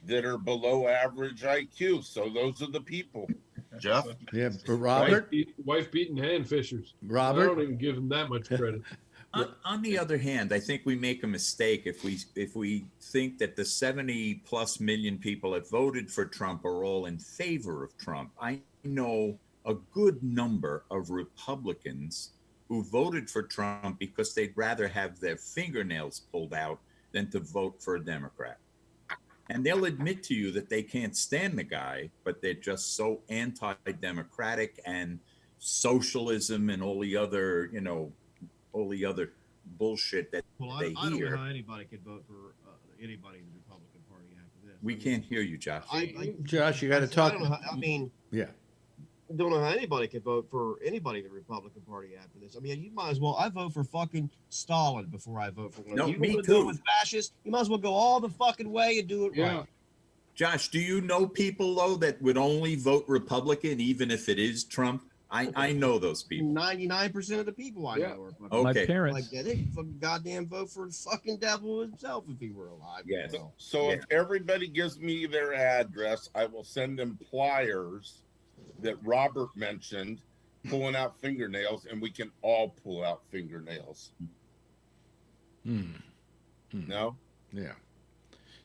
Speaker 11: that are below average IQ. So those are the people. Jeff?
Speaker 2: Yeah, Robert?
Speaker 14: Wife-beating hand fishers.
Speaker 2: Robert?
Speaker 14: I don't even give them that much credit.
Speaker 7: On the other hand, I think we make a mistake if we think that the 70+ million people that voted for Trump are all in favor of Trump. I know a good number of Republicans who voted for Trump because they'd rather have their fingernails pulled out than to vote for a Democrat. And they'll admit to you that they can't stand the guy, but they're just so anti-democratic and socialism and all the other, all the other bullshit that they
Speaker 12: I don't
Speaker 7: hear.
Speaker 12: know how anybody could vote for anybody in the Republican Party after this.
Speaker 7: We can't hear you, Josh.
Speaker 2: Josh, you got to talk.
Speaker 12: I don't know how anybody could vote for anybody in the Republican Party after this. I mean, you might as well. I vote for fucking Stalin before I vote for one.
Speaker 7: No,
Speaker 12: you
Speaker 7: me
Speaker 12: want to
Speaker 7: too.
Speaker 12: go with fascists? You might as well go all the fucking way and do it right.
Speaker 7: Josh, do you know people though that would only vote Republican even if it is Trump? I know those people.
Speaker 12: 99% of the people I know are Republican.
Speaker 7: Okay.
Speaker 13: My parents.
Speaker 12: Like, yeah, they fucking goddamn vote for the fucking devil himself if he were alive.
Speaker 7: Yes.
Speaker 11: So if everybody gives me their address, I will send them pliers that Robert mentioned, pulling out fingernails, and we can all pull out fingernails. No?
Speaker 2: Yeah.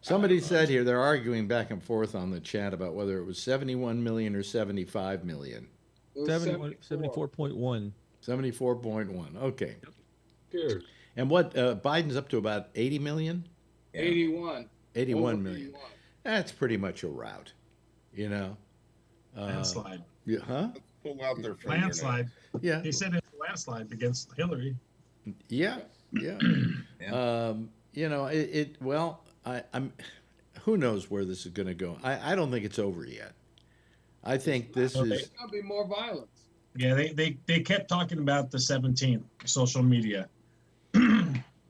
Speaker 2: Somebody said here they're arguing back and forth on the chat about whether it was 71 million or 75 million.
Speaker 13: 74.1.
Speaker 2: 74.1. Okay.
Speaker 14: Cheers.
Speaker 2: And what Biden's up to about 80 million?
Speaker 5: 81.
Speaker 2: 81 million. That's pretty much a rout,
Speaker 10: Landslide.
Speaker 2: Yeah, huh?
Speaker 11: Pull out their
Speaker 10: Landslide.
Speaker 2: Yeah.
Speaker 10: He said it's a landslide against Hillary.
Speaker 2: Yeah. Well, I'm. Who knows where this is going to go? I don't think it's over yet. I think this is.
Speaker 5: There's going to be more violence.
Speaker 10: Yeah, they kept talking about the 17th, social media.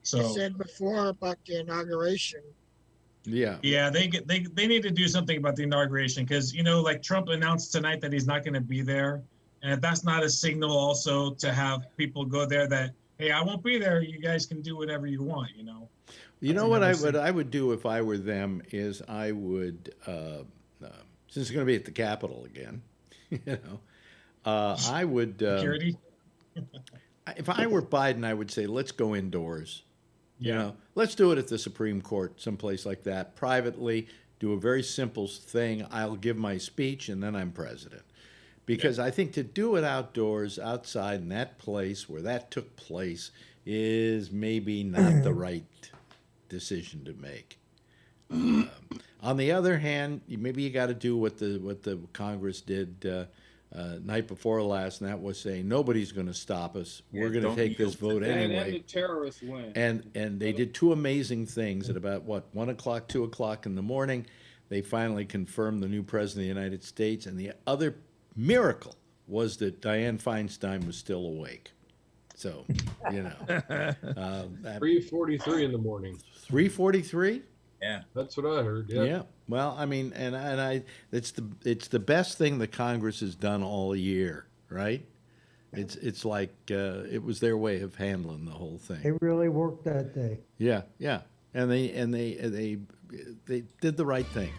Speaker 10: So
Speaker 6: I said before about the inauguration.
Speaker 2: Yeah.
Speaker 10: Yeah, they need to do something about the inauguration because like Trump announced tonight that he's not going to be there, and if that's not a signal also to have people go there that hey, I won't be there. You guys can do whatever you want.
Speaker 2: You know what I would do if I were them is I would since it's going to be at the Capitol again, I would
Speaker 10: security.
Speaker 2: If I were Biden, I would say let's go indoors. Let's do it at the Supreme Court, someplace like that, privately. Do a very simple thing. I'll give my speech, and then I'm president. Because I think to do it outdoors, outside in that place where that took place, is maybe not the right decision to make. On the other hand, maybe you got to do what the Congress did night before last, and that was saying nobody's going to stop us. We're going to take this vote anyway.
Speaker 5: And the terrorists win.
Speaker 2: And they did two amazing things at about 1 o'clock, 2 o'clock in the morning. They finally confirmed the new president of the United States, and the other miracle was that Dianne Feinstein was still awake. So,
Speaker 14: 3:43 in the morning.
Speaker 2: 3:43.
Speaker 7: Yeah,
Speaker 14: that's what I heard. Yeah.
Speaker 2: Well, I mean, it's the best thing the Congress has done all year, right? It's like it was their way of handling the whole thing.
Speaker 9: They really worked that day.
Speaker 2: Yeah, and they did the right thing.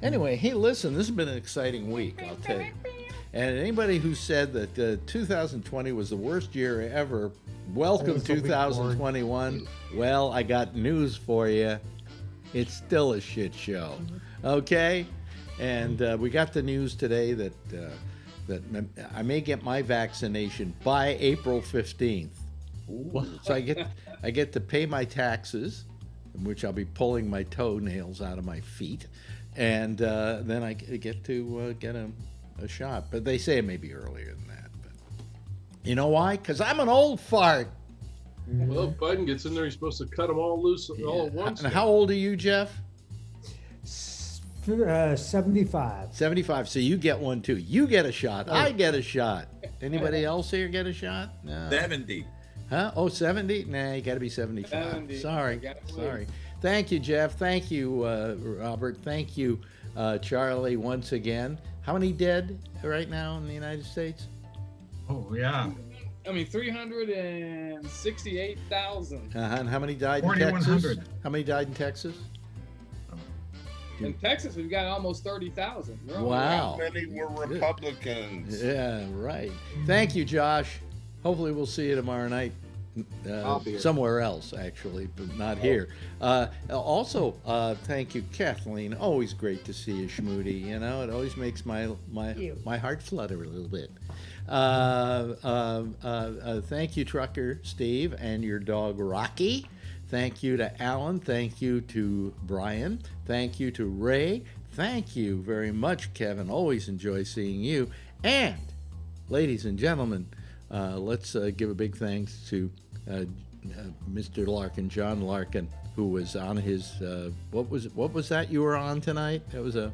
Speaker 2: Anyway, hey, listen, this has been an exciting week, I'll tell you. And anybody who said that 2020 was the worst year ever, welcome 2021. Well, I got news for you. It's still a shit show. Okay? And we got the news today that I may get my vaccination by April 15th. So I get to pay my taxes, in which I'll be pulling my toenails out of my feet, and then I get to get a shot. But they say it may be earlier than that. But you know why? Because I'm an old fart.
Speaker 14: Well, if Biden gets in there, he's supposed to cut them all loose all at once.
Speaker 2: And how old are you, Jeff?
Speaker 9: 75.
Speaker 2: 75. So you get one too. You get a shot. I get a shot. Anybody else here get a shot? No.
Speaker 7: 70.
Speaker 2: Huh? Oh, 70? Nah, you got to be 75.
Speaker 5: 70.
Speaker 2: Sorry. Thank you, Jeff. Thank you, Robert. Thank you, Charlie, once again. How many dead right now in the United States?
Speaker 10: Oh, yeah.
Speaker 5: I mean, 368,000.
Speaker 2: And how many died in Texas?
Speaker 10: 4,100.
Speaker 2: How many died in Texas?
Speaker 5: In Texas, we've got almost 30,000.
Speaker 2: Wow.
Speaker 11: How many were Republicans?
Speaker 2: Yeah, right. Thank you, Josh. Hopefully we'll see you tomorrow night. Somewhere else, actually, but not here. Also, thank you, Kathleen. Always great to see you, Schmoody. It always makes my heart flutter a little bit. Thank you, Trucker Steve, and your dog Rocky. Thank you to Alan. Thank you to Brian. Thank you to Ray. Thank you very much, Kevin. Always enjoy seeing you. And, ladies and gentlemen, let's give a big thanks to Mr. Larkin, John Larkin, who was on his what was that you were on tonight? It was a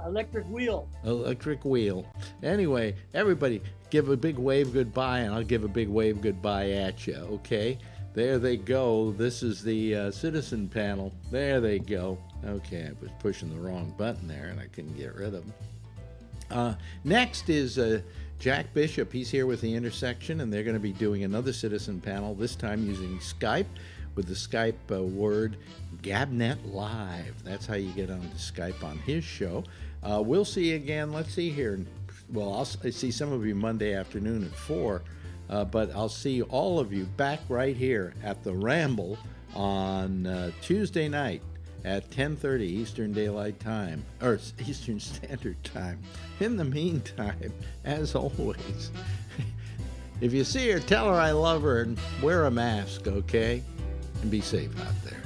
Speaker 16: electric wheel.
Speaker 2: Electric wheel. Anyway, everybody, give a big wave goodbye, and I'll give a big wave goodbye at you. Okay, there they go. This is the citizen panel. There they go. Okay, I was pushing the wrong button there, and I couldn't get rid of them. Next is Jack Bishop. He's here with The Intersection, and they're going to be doing another citizen panel, this time using Skype, with the Skype word Gabnet Live. That's how you get onto Skype on his show. We'll see you again. Let's see here. Well, I'll see some of you Monday afternoon at 4, but I'll see all of you back right here at the Ramble on Tuesday night at 10:30 Eastern Daylight Time, or Eastern Standard Time. In the meantime, as always, if you see her, tell her I love her and wear a mask, okay? And be safe out there.